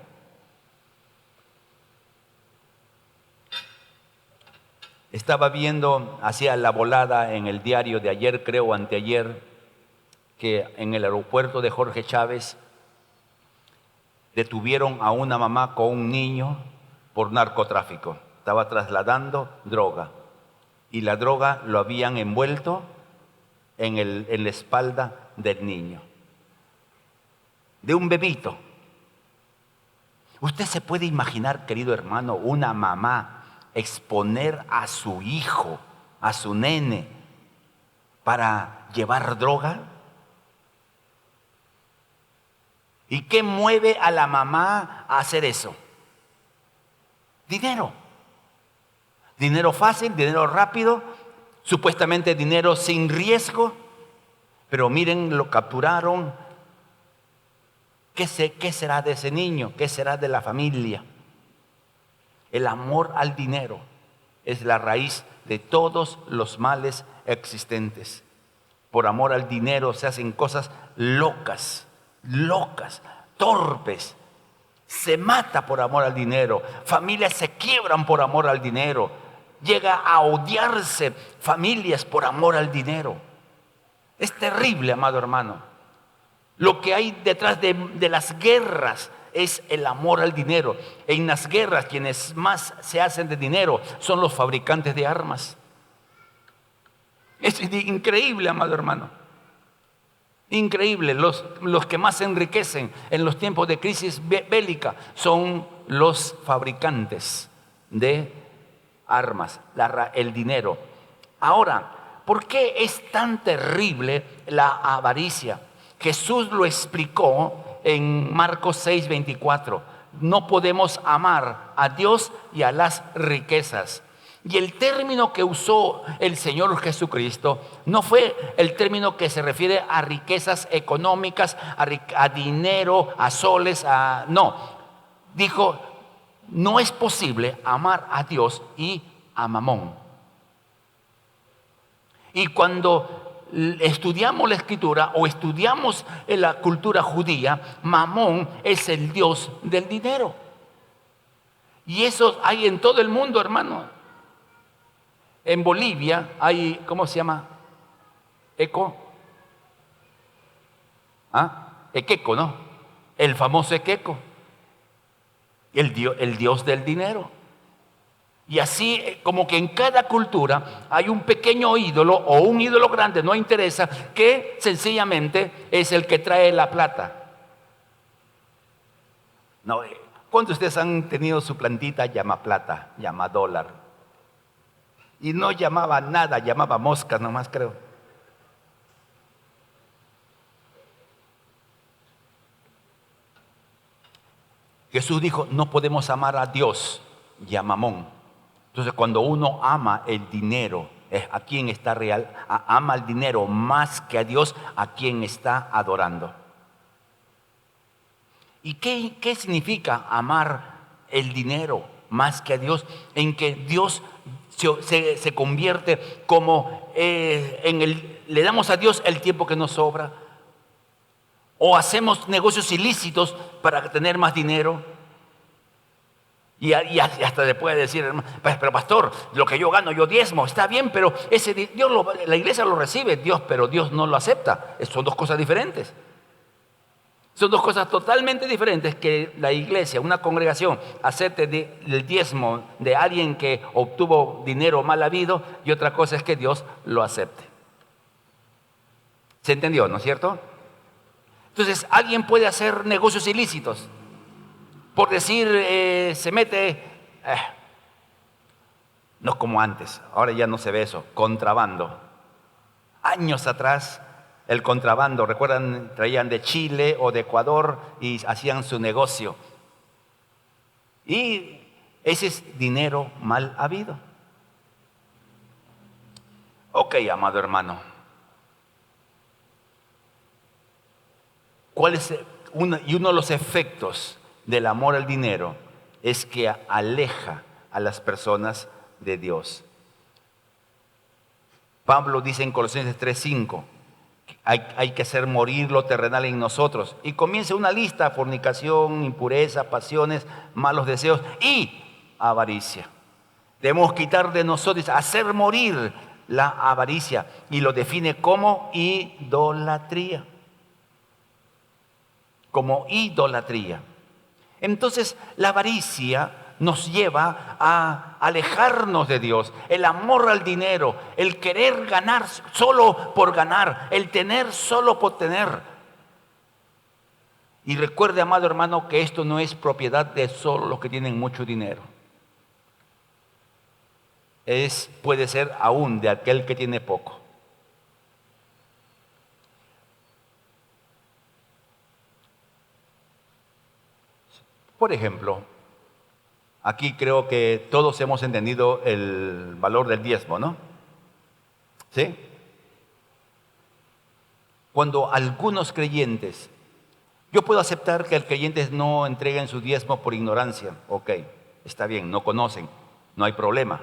Speaker 1: Estaba viendo hacia la volada en el diario de ayer, creo, anteayer, que en el aeropuerto de Jorge Chávez detuvieron a una mamá con un niño por narcotráfico. Estaba trasladando droga y la droga lo habían envuelto en la espalda del niño, de un bebito. Usted se puede imaginar, querido hermano, una mamá exponer a su hijo, a su nene, para llevar droga. ¿Y qué mueve a la mamá a hacer eso? Dinero. Dinero fácil, dinero rápido, supuestamente dinero sin riesgo. Pero miren, lo capturaron. ¿Qué será de ese niño? ¿Qué será de la familia? El amor al dinero es la raíz de todos los males existentes. Por amor al dinero se hacen cosas locas. torpes. Se mata por amor al dinero. Familias se quiebran por amor al dinero. Llega a odiarse familias por amor al dinero. Es terrible, amado hermano. Lo que hay detrás de las guerras es el amor al dinero. En las guerras quienes más se hacen de dinero son los fabricantes de armas. Es increíble, amado hermano. Increíble, los que más se enriquecen en los tiempos de crisis bélica son los fabricantes de armas, el dinero. Ahora, ¿por qué es tan terrible la avaricia? Jesús lo explicó en Marcos 6:24. No podemos amar a Dios y a las riquezas. Y el término que usó el Señor Jesucristo no fue el término que se refiere a riquezas económicas, a dinero, a soles, no. Dijo, no es posible amar a Dios y a Mamón. Y cuando estudiamos la Escritura o estudiamos en la cultura judía, Mamón es el dios del dinero. Y eso hay en todo el mundo, hermano. En Bolivia hay, ¿cómo se llama? Equeco, ¿no? El famoso Equeco, el dios del dinero. Y así como que en cada cultura hay un pequeño ídolo o un ídolo grande, no interesa, que sencillamente es el que trae la plata. No, ¿cuántos de ustedes han tenido su plantita llama plata, llama dólar? Y no llamaba nada, llamaba moscas nomás, creo. Jesús dijo, no podemos amar a Dios y a Mamón. Entonces, cuando uno ama el dinero, ¿a quién está real? Ama el dinero más que a Dios, ¿a quién está adorando? ¿Y qué significa amar el dinero más que a Dios? En que Dios se convierte como le damos a Dios el tiempo que nos sobra, o hacemos negocios ilícitos para tener más dinero. Y hasta le puede decir, pero pastor, lo que yo gano, yo diezmo, está bien, pero la iglesia lo recibe, pero Dios no lo acepta. Son dos cosas diferentes. Son dos cosas totalmente diferentes, que la iglesia, una congregación, acepte el diezmo de alguien que obtuvo dinero mal habido, y otra cosa es que Dios lo acepte. ¿Se entendió, no es cierto? Entonces, alguien puede hacer negocios ilícitos. Por decir, se mete, no como antes, ahora ya no se ve eso, contrabando. Años atrás, el contrabando, recuerdan, traían de Chile o de Ecuador y hacían su negocio. Y ese es dinero mal habido. Ok, amado hermano. ¿Cuál es uno de los efectos del amor al dinero? Es que aleja a las personas de Dios. Pablo dice en Colosenses 3:5, hay que hacer morir lo terrenal en nosotros. Y comienza una lista: fornicación, impureza, pasiones, malos deseos y avaricia. Debemos quitar de nosotros, hacer morir la avaricia. Y lo define como idolatría. Como idolatría. Entonces, la avaricia nos lleva a alejarnos de Dios. El amor al dinero, el querer ganar solo por ganar, el tener solo por tener. Y recuerde, amado hermano, que esto no es propiedad de solo los que tienen mucho dinero. Puede ser aún de aquel que tiene poco. Por ejemplo, aquí creo que todos hemos entendido el valor del diezmo, ¿no? ¿Sí? Cuando algunos creyentes, yo puedo aceptar que los creyentes no entreguen su diezmo por ignorancia, ok, está bien, no conocen, no hay problema.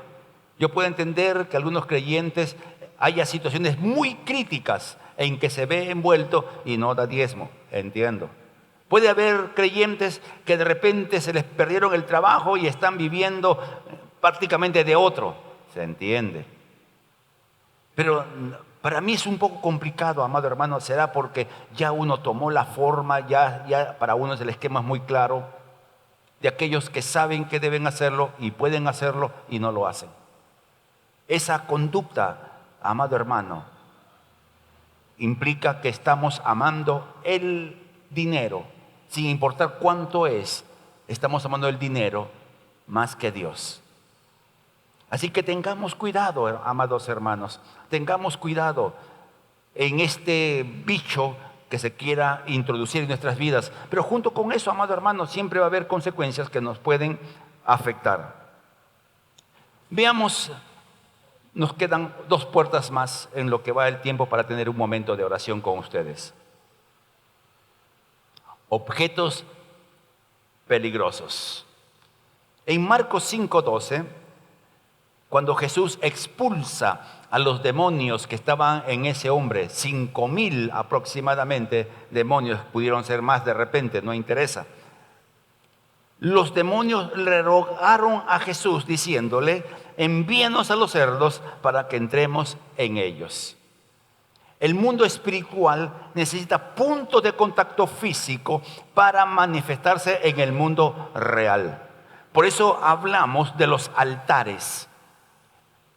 Speaker 1: Yo puedo entender que algunos creyentes haya situaciones muy críticas en que se ve envuelto y no da diezmo, entiendo. Puede haber creyentes que de repente se les perdieron el trabajo y están viviendo prácticamente de otro. ¿Se entiende? Pero para mí es un poco complicado, amado hermano. Será porque ya uno tomó la forma, ya para uno el esquema es muy claro de aquellos que saben que deben hacerlo y pueden hacerlo y no lo hacen. Esa conducta, amado hermano, implica que estamos amando el dinero, sin importar cuánto es. Estamos amando el dinero más que Dios. Así que tengamos cuidado, amados hermanos, tengamos cuidado en este bicho que se quiera introducir en nuestras vidas. Pero junto con eso, amado hermano, siempre va a haber consecuencias que nos pueden afectar. Veamos, nos quedan 2 puertas más en lo que va el tiempo para tener un momento de oración con ustedes. Objetos peligrosos. En Marcos 5:12, cuando Jesús expulsa a los demonios que estaban en ese hombre, 5,000 aproximadamente demonios, pudieron ser más de repente, no interesa. Los demonios le rogaron a Jesús diciéndole: envíanos a los cerdos para que entremos en ellos. El mundo espiritual necesita puntos de contacto físico para manifestarse en el mundo real. Por eso hablamos de los altares.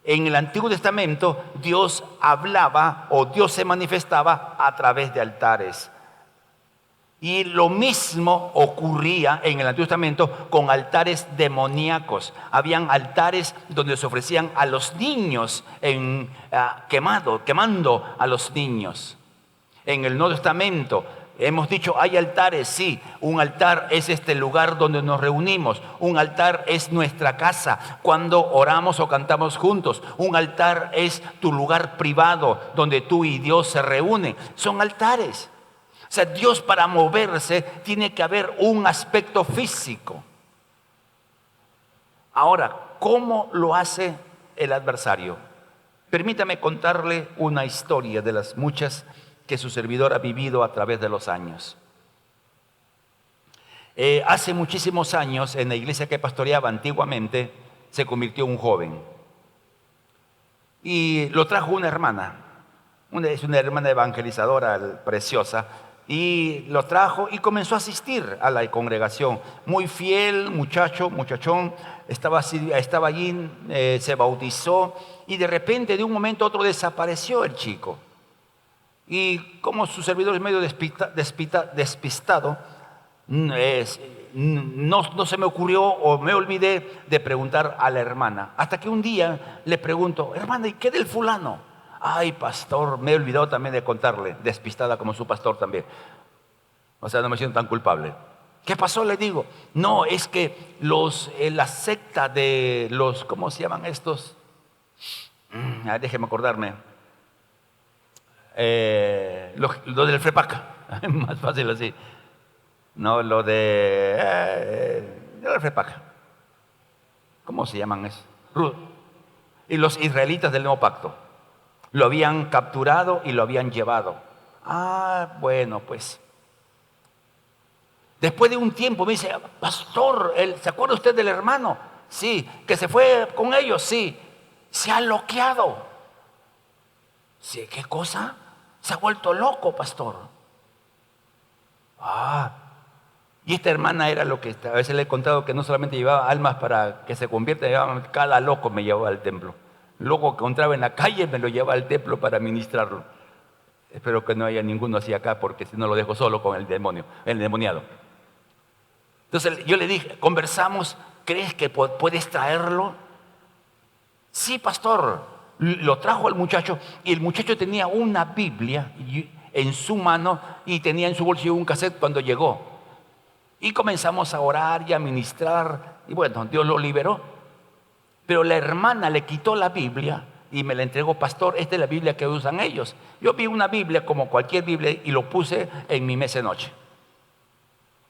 Speaker 1: En el Antiguo Testamento Dios hablaba o Dios se manifestaba a través de altares. Y lo mismo ocurría en el Antiguo Testamento con altares demoníacos. Habían altares donde se ofrecían a los niños quemando a los niños. En el Nuevo Testamento hemos dicho, hay altares, sí. Un altar es este lugar donde nos reunimos. Un altar es nuestra casa cuando oramos o cantamos juntos. Un altar es tu lugar privado donde tú y Dios se reúnen. Son altares. O sea, Dios, para moverse tiene que haber un aspecto físico. Ahora, ¿cómo lo hace el adversario? Permítame contarle una historia de las muchas que su servidor ha vivido a través de los años. Hace muchísimos años, en la iglesia que pastoreaba antiguamente, se convirtió un joven. Y lo trajo una hermana. Es una hermana evangelizadora preciosa. Y lo trajo y comenzó a asistir a la congregación. Muy fiel, muchachón, estaba allí, se bautizó y de repente, de un momento a otro, desapareció el chico. Y como su servidor es medio despistado, no se me ocurrió o me olvidé de preguntar a la hermana. Hasta que un día le pregunto: hermana, ¿y qué del fulano? Ay, pastor, me he olvidado también de contarle, despistada como su pastor también. O sea, no me siento tan culpable. ¿Qué pasó? Le digo. No, es que la secta de los, ¿cómo se llaman estos? Déjeme acordarme. Lo del FREPAC. Más fácil así. No, lo del FREPAC. ¿Cómo se llaman eso? Y los israelitas del nuevo pacto. Lo habían capturado y lo habían llevado. Bueno, pues. Después de un tiempo me dice: pastor, ¿se acuerda usted del hermano? Sí. ¿Que se fue con ellos? Sí. Se ha loqueado. Sí, ¿qué cosa? Se ha vuelto loco, pastor. Y esta hermana era lo que a veces le he contado, que no solamente llevaba almas para que se conviertan, cada loco me llevaba al templo. Loco que encontraba en la calle me lo llevaba al templo para ministrarlo. Espero que no haya ninguno así acá, porque si no lo dejo solo con el demonio, el endemoniado. Entonces yo le dije, conversamos, ¿crees que puedes traerlo? Sí, pastor. Lo trajo el muchacho y el muchacho tenía una Biblia en su mano y tenía en su bolsillo un cassette cuando llegó. Y comenzamos a orar y a ministrar y bueno, Dios lo liberó. Pero la hermana le quitó la Biblia y me la entregó: pastor, esta es la Biblia que usan ellos. Yo vi una Biblia como cualquier Biblia y lo puse en mi mesa de noche.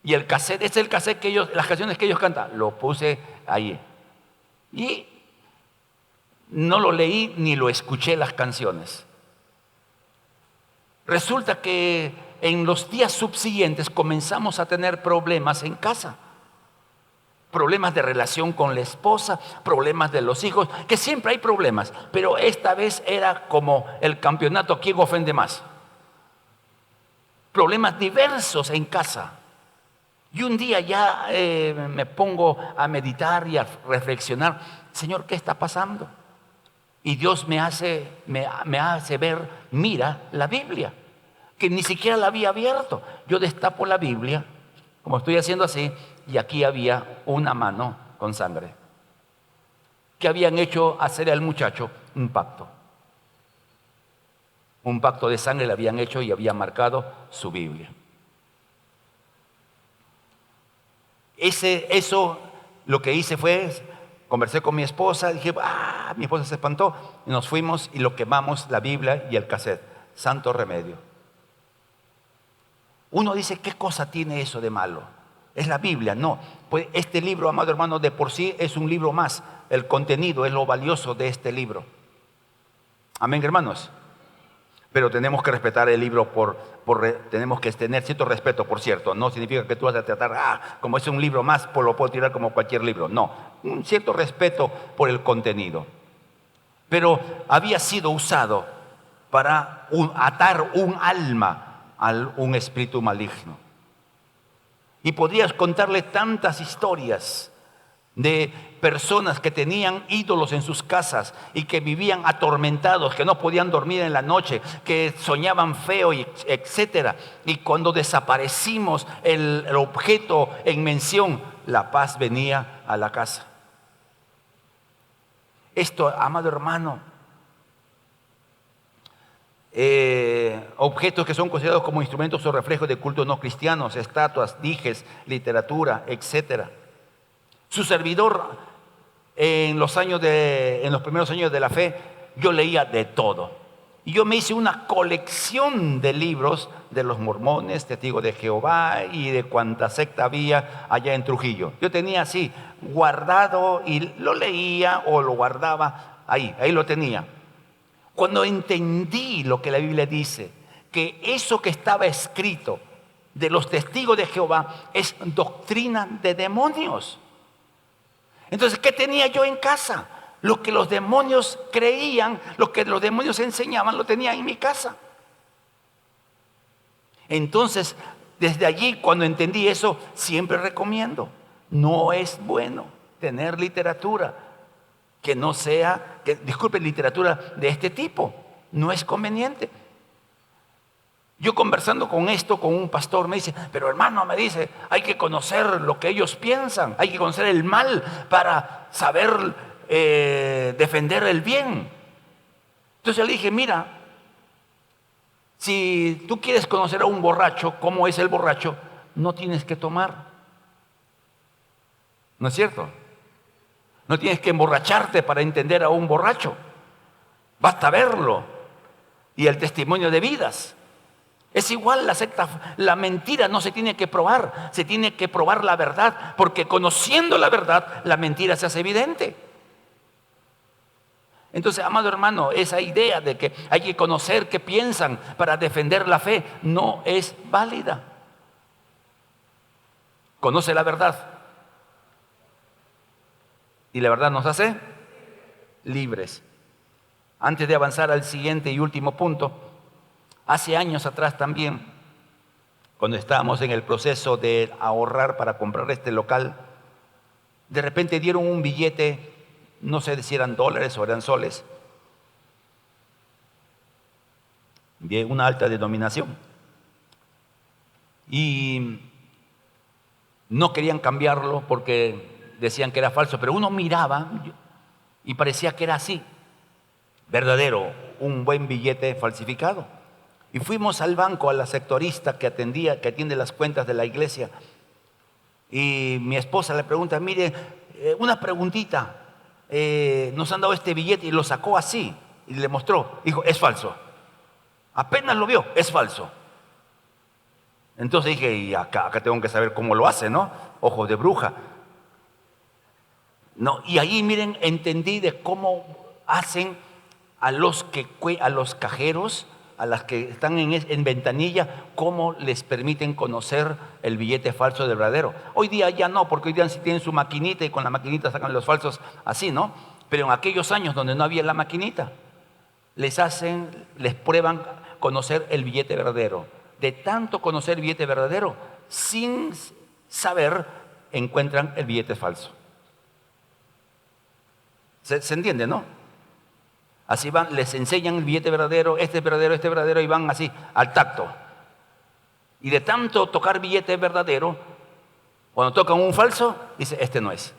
Speaker 1: Y el cassette, este es el cassette que las canciones que ellos cantan, lo puse ahí. Y no lo leí ni lo escuché las canciones. Resulta que en los días subsiguientes comenzamos a tener problemas en casa. Problemas de relación con la esposa, problemas de los hijos, que siempre hay problemas, pero esta vez era como el campeonato, ¿quién ofende más? Problemas diversos en casa. Y un día ya me pongo a meditar y a reflexionar, Señor, ¿qué está pasando? Y Dios me hace ver, mira la Biblia, que ni siquiera la había abierto. Yo destapo la Biblia, como estoy haciendo así, y aquí había una mano con sangre, que habían hecho hacer al muchacho un pacto. Un pacto de sangre le habían hecho y había marcado su Biblia. Eso lo que hice fue, conversé con mi esposa, dije, mi esposa se espantó, y nos fuimos y lo quemamos, la Biblia y el cassette. Santo remedio. Uno dice, ¿qué cosa tiene eso de malo? Es la Biblia. No, pues este libro, amado hermano, de por sí es un libro más. El contenido es lo valioso de este libro. Amén, hermanos. Pero tenemos que respetar el libro, tenemos que tener cierto respeto, por cierto. No significa que tú vas a tratar, como es un libro más, pues lo puedo tirar como cualquier libro. No, un cierto respeto por el contenido. Pero había sido usado para atar un alma a un espíritu maligno. Y podrías contarle tantas historias de personas que tenían ídolos en sus casas y que vivían atormentados, que no podían dormir en la noche, que soñaban feo, etcétera. Y cuando desaparecimos el objeto en mención, la paz venía a la casa. Esto, amado hermano, objetos que son considerados como instrumentos o reflejos de culto no cristianos, estatuas, dijes, literatura, etcétera. Su servidor, en los primeros años de la fe, yo leía de todo. Y yo me hice una colección de libros de los mormones, testigos de Jehová y de cuanta secta había allá en Trujillo. Yo tenía así guardado y lo leía o lo guardaba ahí lo tenía. Cuando entendí lo que la Biblia dice, que eso que estaba escrito de los testigos de Jehová es doctrina de demonios. Entonces, ¿qué tenía yo en casa? Lo que los demonios creían, lo que los demonios enseñaban, lo tenía en mi casa. Entonces, desde allí, cuando entendí eso, siempre recomiendo, no es bueno tener literatura que no sea, literatura de este tipo, no es conveniente. Yo conversando con un pastor me dice, pero hermano, me dice, hay que conocer lo que ellos piensan, hay que conocer el mal para saber defender el bien. Entonces le dije, mira, si tú quieres conocer a un borracho, cómo es el borracho, no tienes que tomar. ¿No es cierto? No tienes que emborracharte para entender a un borracho. Basta verlo y el testimonio de vidas. Es igual la secta, la mentira no se tiene que probar, se tiene que probar la verdad, porque conociendo la verdad, la mentira se hace evidente. Entonces, amado hermano, esa idea de que hay que conocer qué piensan para defender la fe no es válida. Conoce la verdad. Y la verdad nos hace libres. Antes de avanzar al siguiente y último punto, hace años atrás también, cuando estábamos en el proceso de ahorrar para comprar este local, de repente dieron un billete, no sé si eran dólares o eran soles, de una alta denominación. Y no querían cambiarlo porque decían que era falso, pero uno miraba y parecía que era así, verdadero, un buen billete falsificado. Y fuimos al banco, a la sectorista que atiende las cuentas de la iglesia, y mi esposa le pregunta, mire, una preguntita, nos han dado este billete, y lo sacó así, y le mostró, dijo, es falso. Apenas lo vio, es falso. Entonces dije, y acá tengo que saber cómo lo hace, ¿no? Ojos de bruja. No, y ahí entendí de cómo hacen a los cajeros a las que están en ventanilla, cómo les permiten conocer el billete falso del verdadero. Hoy día ya no, porque hoy día sí tienen su maquinita y con la maquinita sacan los falsos así, ¿no? Pero en aquellos años donde no había la maquinita, les prueban conocer el billete verdadero. De tanto conocer el billete verdadero, sin saber, encuentran el billete falso. ¿Se entiende, no? Así van, les enseñan el billete verdadero, este verdadero, y van así, al tacto. Y de tanto tocar billete verdadero, cuando tocan un falso, dice, este no es.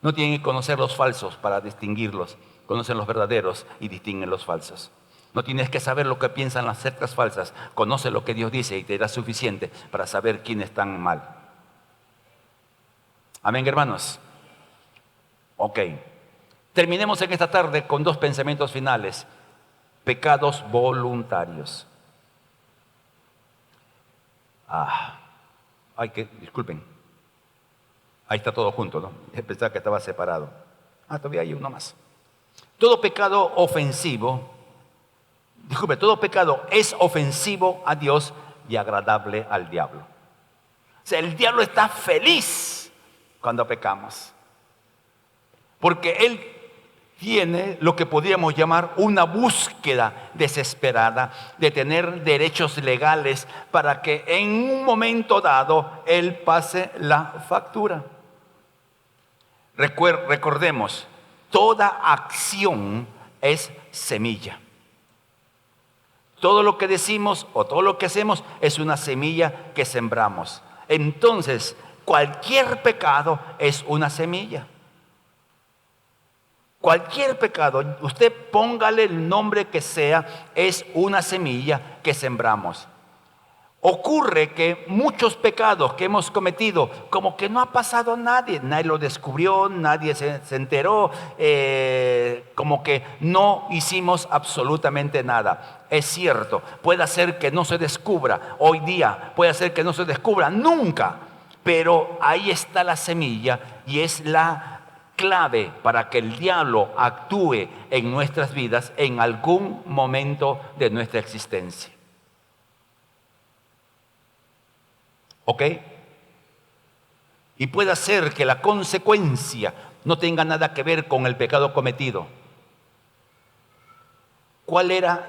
Speaker 1: No tienen que conocer los falsos para distinguirlos. Conocen los verdaderos y distinguen los falsos. No tienes que saber lo que piensan las sectas falsas. Conoce lo que Dios dice y te dará suficiente para saber quiénes están mal. Amén, hermanos. Ok. Terminemos en esta tarde con dos pensamientos finales. Pecados voluntarios. Disculpen. Ahí está todo junto, ¿no? Pensaba que estaba separado. Todavía hay uno más. Todo pecado es ofensivo a Dios y agradable al diablo. O sea, el diablo está feliz cuando pecamos. Porque él tiene lo que podríamos llamar una búsqueda desesperada de tener derechos legales para que en un momento dado él pase la factura. Recordemos, toda acción es semilla. Todo lo que decimos o todo lo que hacemos es una semilla que sembramos. Entonces, cualquier pecado es una semilla. Cualquier pecado, usted póngale el nombre que sea, es una semilla que sembramos. Ocurre que muchos pecados que hemos cometido, como que no ha pasado nadie lo descubrió, nadie se enteró, como que no hicimos absolutamente nada. Es cierto, puede ser que no se descubra hoy día, puede ser que no se descubra nunca, pero ahí está la semilla y es la clave para que el diablo actúe en nuestras vidas en algún momento de nuestra existencia. ¿Ok? Y puede ser que la consecuencia no tenga nada que ver con el pecado cometido. ¿Cuál era?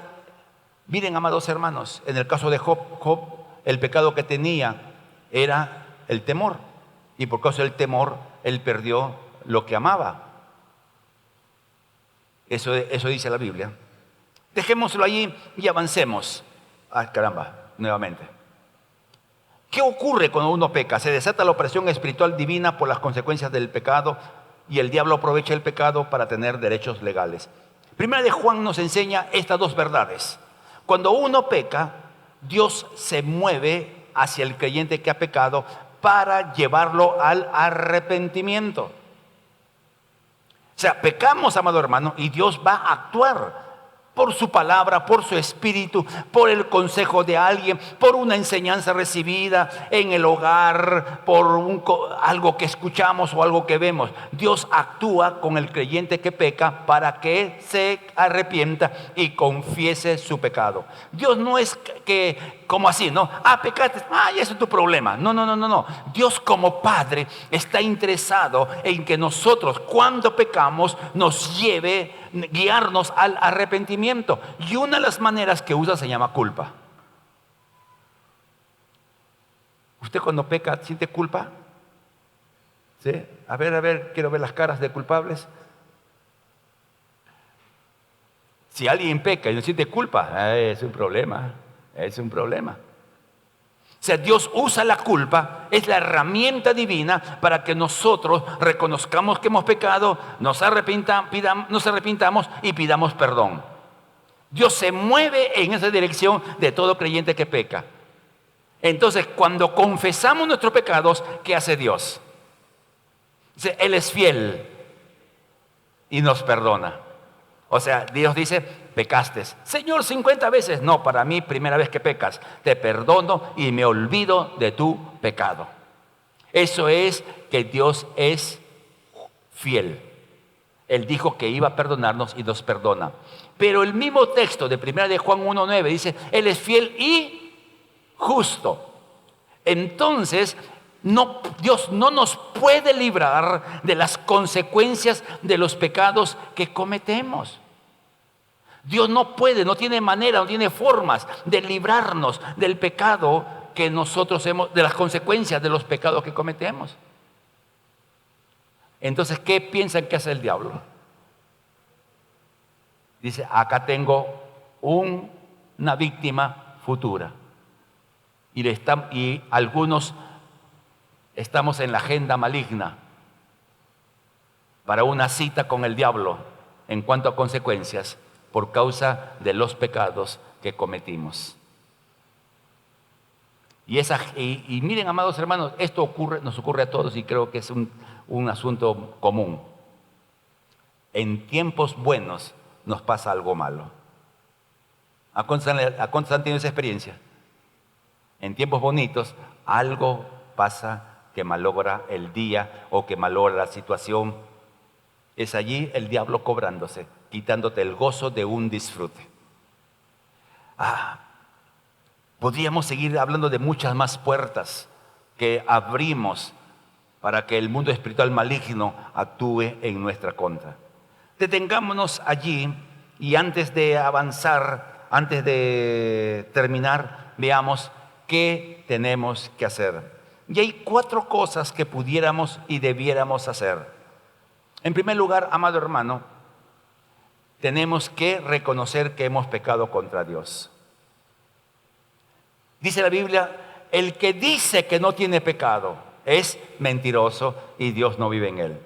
Speaker 1: Miren, amados hermanos, en el caso de Job, el pecado que tenía era el temor. Y por causa del temor, él perdió lo que amaba. Eso dice la Biblia. Dejémoslo allí y avancemos. Caramba, nuevamente. ¿Qué ocurre cuando uno peca? Se desata la opresión espiritual divina por las consecuencias del pecado y el diablo aprovecha el pecado para tener derechos legales. Primera de Juan nos enseña estas dos verdades. Cuando uno peca, Dios se mueve hacia el creyente que ha pecado para llevarlo al arrepentimiento. O sea, pecamos, amado hermano, y Dios va a actuar por su palabra, por su espíritu, por el consejo de alguien, por una enseñanza recibida en el hogar, por algo que escuchamos o algo que vemos. Dios actúa con el creyente que peca para que se arrepienta y confiese su pecado. Dios no es que, como así, ¿no? Pecaste, ese es tu problema. No. Dios como Padre está interesado en que nosotros, cuando pecamos, guiarnos al arrepentimiento. Y una de las maneras que usa se llama culpa. ¿Usted cuando peca siente culpa? ¿Sí? A ver, quiero ver las caras de culpables. Si alguien peca y no siente culpa, es un problema. O sea, Dios usa la culpa, es la herramienta divina para que nosotros reconozcamos que hemos pecado, nos arrepintamos y pidamos perdón. Dios se mueve en esa dirección de todo creyente que peca. Entonces, cuando confesamos nuestros pecados, ¿qué hace Dios? Dice, Él es fiel y nos perdona. O sea, Dios dice, pecaste. Señor, 50 veces. No, para mí, primera vez que pecas. Te perdono y me olvido de tu pecado. Eso es que Dios es fiel. Él dijo que iba a perdonarnos y nos perdona. Pero el mismo texto de 1 de Juan 1:9 dice, Él es fiel y justo. Entonces, Dios no nos puede librar de las consecuencias de los pecados que cometemos. Dios no puede, no tiene manera, no tiene formas de librarnos del pecado que nosotros hemos, de las consecuencias de los pecados que cometemos. Entonces, ¿qué piensan que hace el diablo? Dice, acá tengo una víctima futura. Y algunos estamos en la agenda maligna para una cita con el diablo en cuanto a consecuencias por causa de los pecados que cometimos. Y miren, amados hermanos, esto nos ocurre a todos y creo que es un asunto común. En tiempos buenos nos pasa algo malo. ¿A cuántos han tenido esa experiencia? En tiempos bonitos, algo pasa que malogra el día o que malogra la situación. Es allí el diablo cobrándose, quitándote el gozo de un disfrute. Podríamos seguir hablando de muchas más puertas que abrimos para que el mundo espiritual maligno actúe en nuestra contra. Detengámonos allí y antes de avanzar, antes de terminar, veamos qué tenemos que hacer. Y hay 4 cosas que pudiéramos y debiéramos hacer. En primer lugar, amado hermano, tenemos que reconocer que hemos pecado contra Dios. Dice la Biblia, el que dice que no tiene pecado es mentiroso y Dios no vive en él.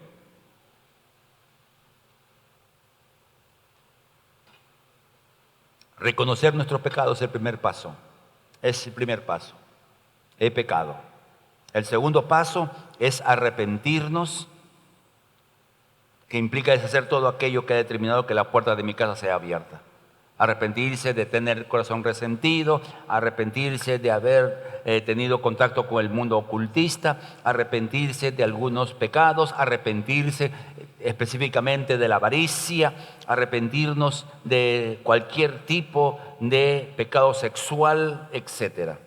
Speaker 1: Reconocer nuestros pecados es el primer paso. Es el primer paso. He pecado. El segundo paso es arrepentirnos, que implica deshacer todo aquello que ha determinado que la puerta de mi casa sea abierta. Arrepentirse de tener el corazón resentido, arrepentirse de haber tenido contacto con el mundo ocultista, arrepentirse de algunos pecados, arrepentirse específicamente de la avaricia, arrepentirnos de cualquier tipo de pecado sexual, etcétera.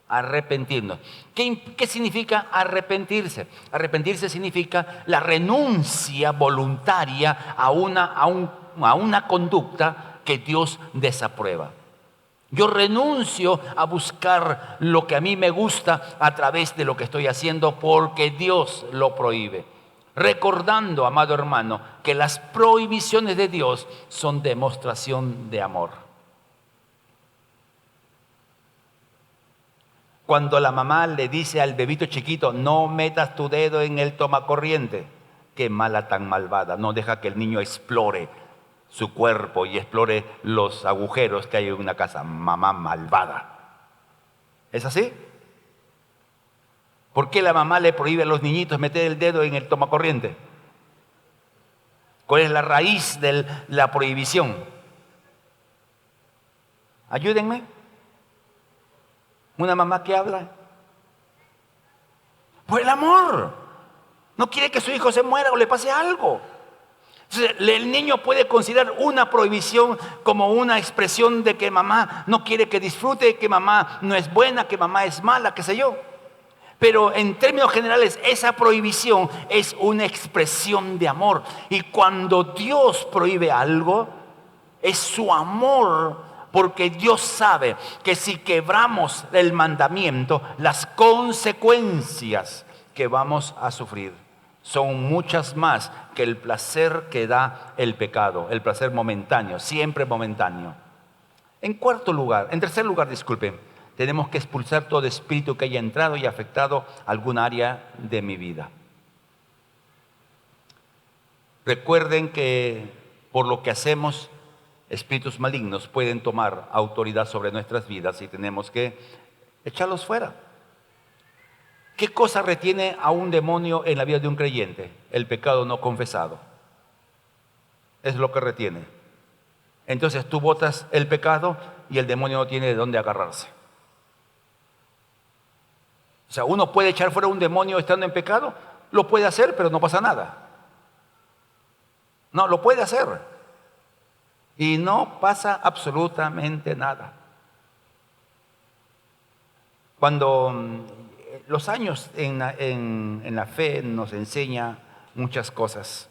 Speaker 1: Arrepentirnos. ¿Qué significa arrepentirse? Arrepentirse significa la renuncia voluntaria a una conducta que Dios desaprueba. Yo renuncio a buscar lo que a mí me gusta a través de lo que estoy haciendo porque Dios lo prohíbe. Recordando, amado hermano, que las prohibiciones de Dios son demostración de amor. Cuando la mamá le dice al bebito chiquito, no metas tu dedo en el tomacorriente, qué mala tan malvada, no deja que el niño explore su cuerpo y explore los agujeros que hay en una casa. Mamá malvada. ¿Es así? ¿Por qué la mamá le prohíbe a los niñitos meter el dedo en el tomacorriente? ¿Cuál es la raíz de la prohibición? Ayúdenme. Una mamá que habla. Por el amor. No quiere que su hijo se muera o le pase algo. Entonces, el niño puede considerar una prohibición como una expresión de que mamá no quiere que disfrute, que mamá no es buena, que mamá es mala, qué sé yo. Pero en términos generales, esa prohibición es una expresión de amor. Y cuando Dios prohíbe algo, es su amor, porque Dios sabe que si quebramos el mandamiento, las consecuencias que vamos a sufrir son muchas más que el placer que da el pecado, el placer momentáneo, siempre momentáneo. En tercer lugar, tenemos que expulsar todo espíritu que haya entrado y afectado algún área de mi vida. Recuerden que por lo que hacemos, espíritus malignos pueden tomar autoridad sobre nuestras vidas y tenemos que echarlos fuera. ¿Qué cosa retiene a un demonio en la vida de un creyente? El pecado no confesado. Es lo que retiene. Entonces tú botas el pecado y el demonio no tiene de dónde agarrarse. O sea, uno puede echar fuera un demonio estando en pecado, lo puede hacer, pero no pasa nada. No, lo puede hacer. y no pasa absolutamente nada. Cuando los años en la fe nos enseña muchas cosas.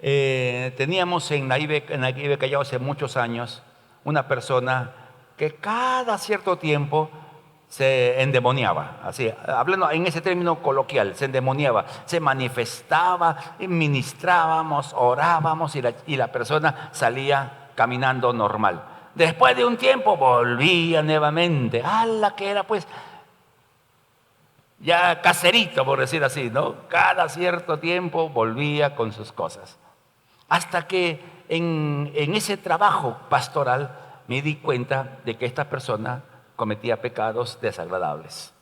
Speaker 1: Teníamos en la IBE Callao hace muchos años una persona que cada cierto tiempo se endemoniaba, así, hablando en ese término coloquial, se endemoniaba, se manifestaba, ministrábamos, orábamos y la persona salía caminando normal. Después de un tiempo volvía nuevamente, la que era pues ya caserito, por decir así, ¿no? Cada cierto tiempo volvía con sus cosas. Hasta que en ese trabajo pastoral me di cuenta de que esta persona cometía pecados desagradables,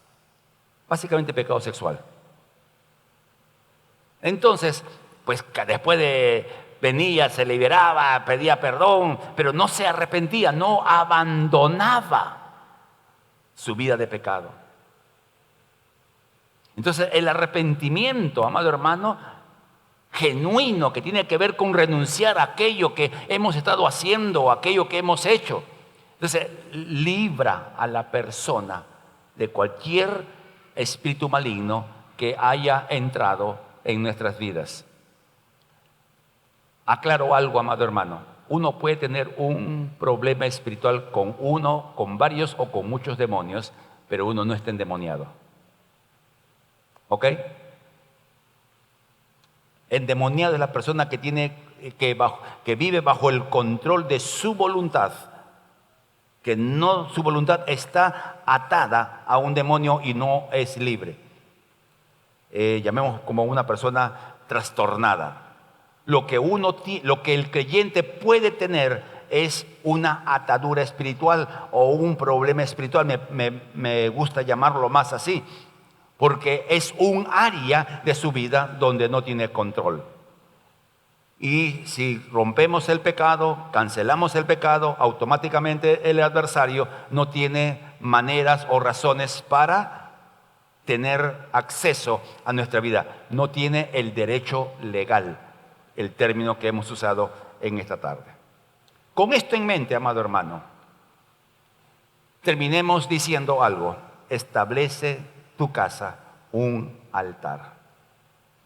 Speaker 1: básicamente pecado sexual. Entonces, pues después venía, se liberaba, pedía perdón, pero no se arrepentía, no abandonaba su vida de pecado. Entonces, el arrepentimiento, amado hermano, genuino, que tiene que ver con renunciar a aquello que hemos estado haciendo o aquello que hemos hecho. Entonces, libra a la persona de cualquier espíritu maligno que haya entrado en nuestras vidas. Aclaro algo, amado hermano. Uno puede tener un problema espiritual con uno, con varios o con muchos demonios, pero uno no está endemoniado. ¿Ok? Endemoniado es la persona que vive bajo el control de su voluntad, que no, su voluntad está atada a un demonio y no es libre. Llamemos como una persona trastornada. Lo que el creyente puede tener es una atadura espiritual o un problema espiritual, me gusta llamarlo más así, porque es un área de su vida donde no tiene control. Y si rompemos el pecado, cancelamos el pecado, automáticamente el adversario no tiene maneras o razones para tener acceso a nuestra vida. No tiene el derecho legal, el término que hemos usado en esta tarde. Con esto en mente, amado hermano, terminemos diciendo algo. Establece tu casa un altar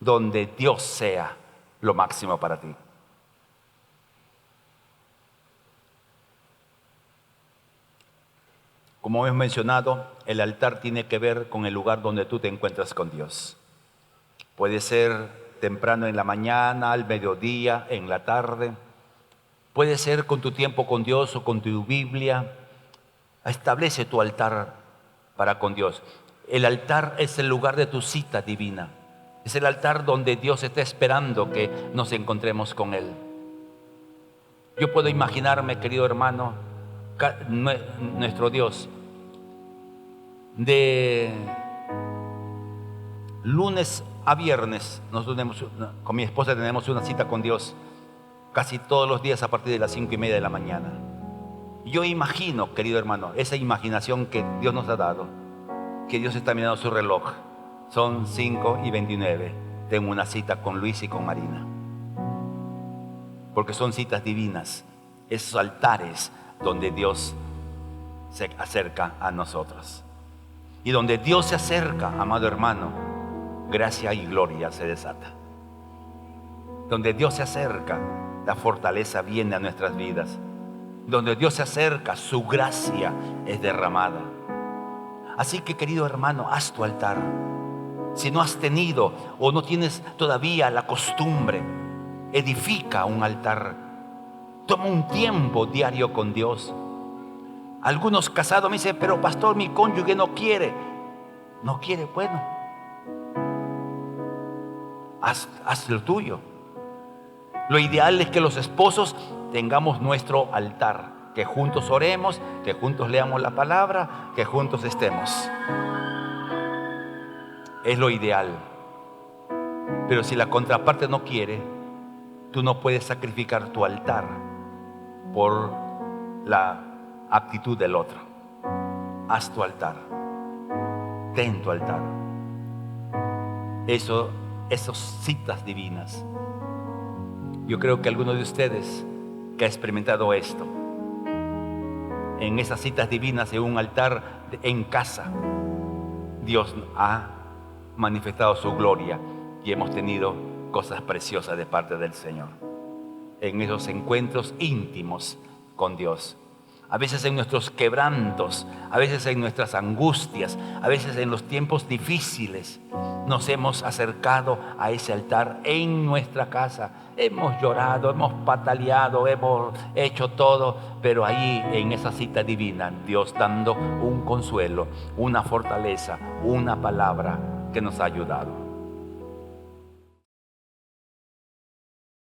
Speaker 1: donde Dios sea lo máximo para ti. Como hemos mencionado, el altar tiene que ver con el lugar donde tú te encuentras con Dios. Puede ser temprano en la mañana, al mediodía, en la tarde. Puede ser con tu tiempo con Dios o con tu Biblia. Establece tu altar para con Dios. El altar es el lugar de tu cita divina. Es el altar donde Dios está esperando que nos encontremos con Él. Yo puedo imaginarme, querido hermano, nuestro Dios, de lunes a viernes, nosotros con mi esposa tenemos una cita con Dios casi todos los días a partir de las 5:30 de la mañana. Yo imagino, querido hermano, esa imaginación que Dios nos ha dado, que Dios está mirando su reloj. Son 5:29. Tengo una cita con Luis y con Marina. Porque son citas divinas, esos altares donde Dios se acerca a nosotros. Y donde Dios se acerca, amado hermano, gracia y gloria se desata. Donde Dios se acerca, la fortaleza viene a nuestras vidas. Donde Dios se acerca, su gracia es derramada. Así que, querido hermano, haz tu altar. Si no has tenido o no tienes todavía la costumbre, edifica un altar. Toma un tiempo diario con Dios. Algunos casados me dicen, pero pastor, mi cónyuge no quiere. No quiere, bueno. Haz lo tuyo. Lo ideal es que los esposos tengamos nuestro altar, que juntos oremos, que juntos leamos la palabra, que juntos estemos. Es lo ideal. Pero si la contraparte no quiere, tú no puedes sacrificar tu altar por la actitud del otro. Haz tu altar. Ten tu altar. Esas citas divinas. Yo creo que algunos de ustedes que ha experimentado esto. En esas citas divinas en un altar en casa, Dios ha manifestado su gloria y hemos tenido cosas preciosas de parte del Señor. En esos encuentros íntimos con Dios. A veces en nuestros quebrantos, a veces en nuestras angustias, a veces en los tiempos difíciles, nos hemos acercado a ese altar en nuestra casa. Hemos llorado, hemos pataleado, hemos hecho todo, pero ahí en esa cita divina, Dios dando un consuelo, una fortaleza, una palabra que nos ha ayudado.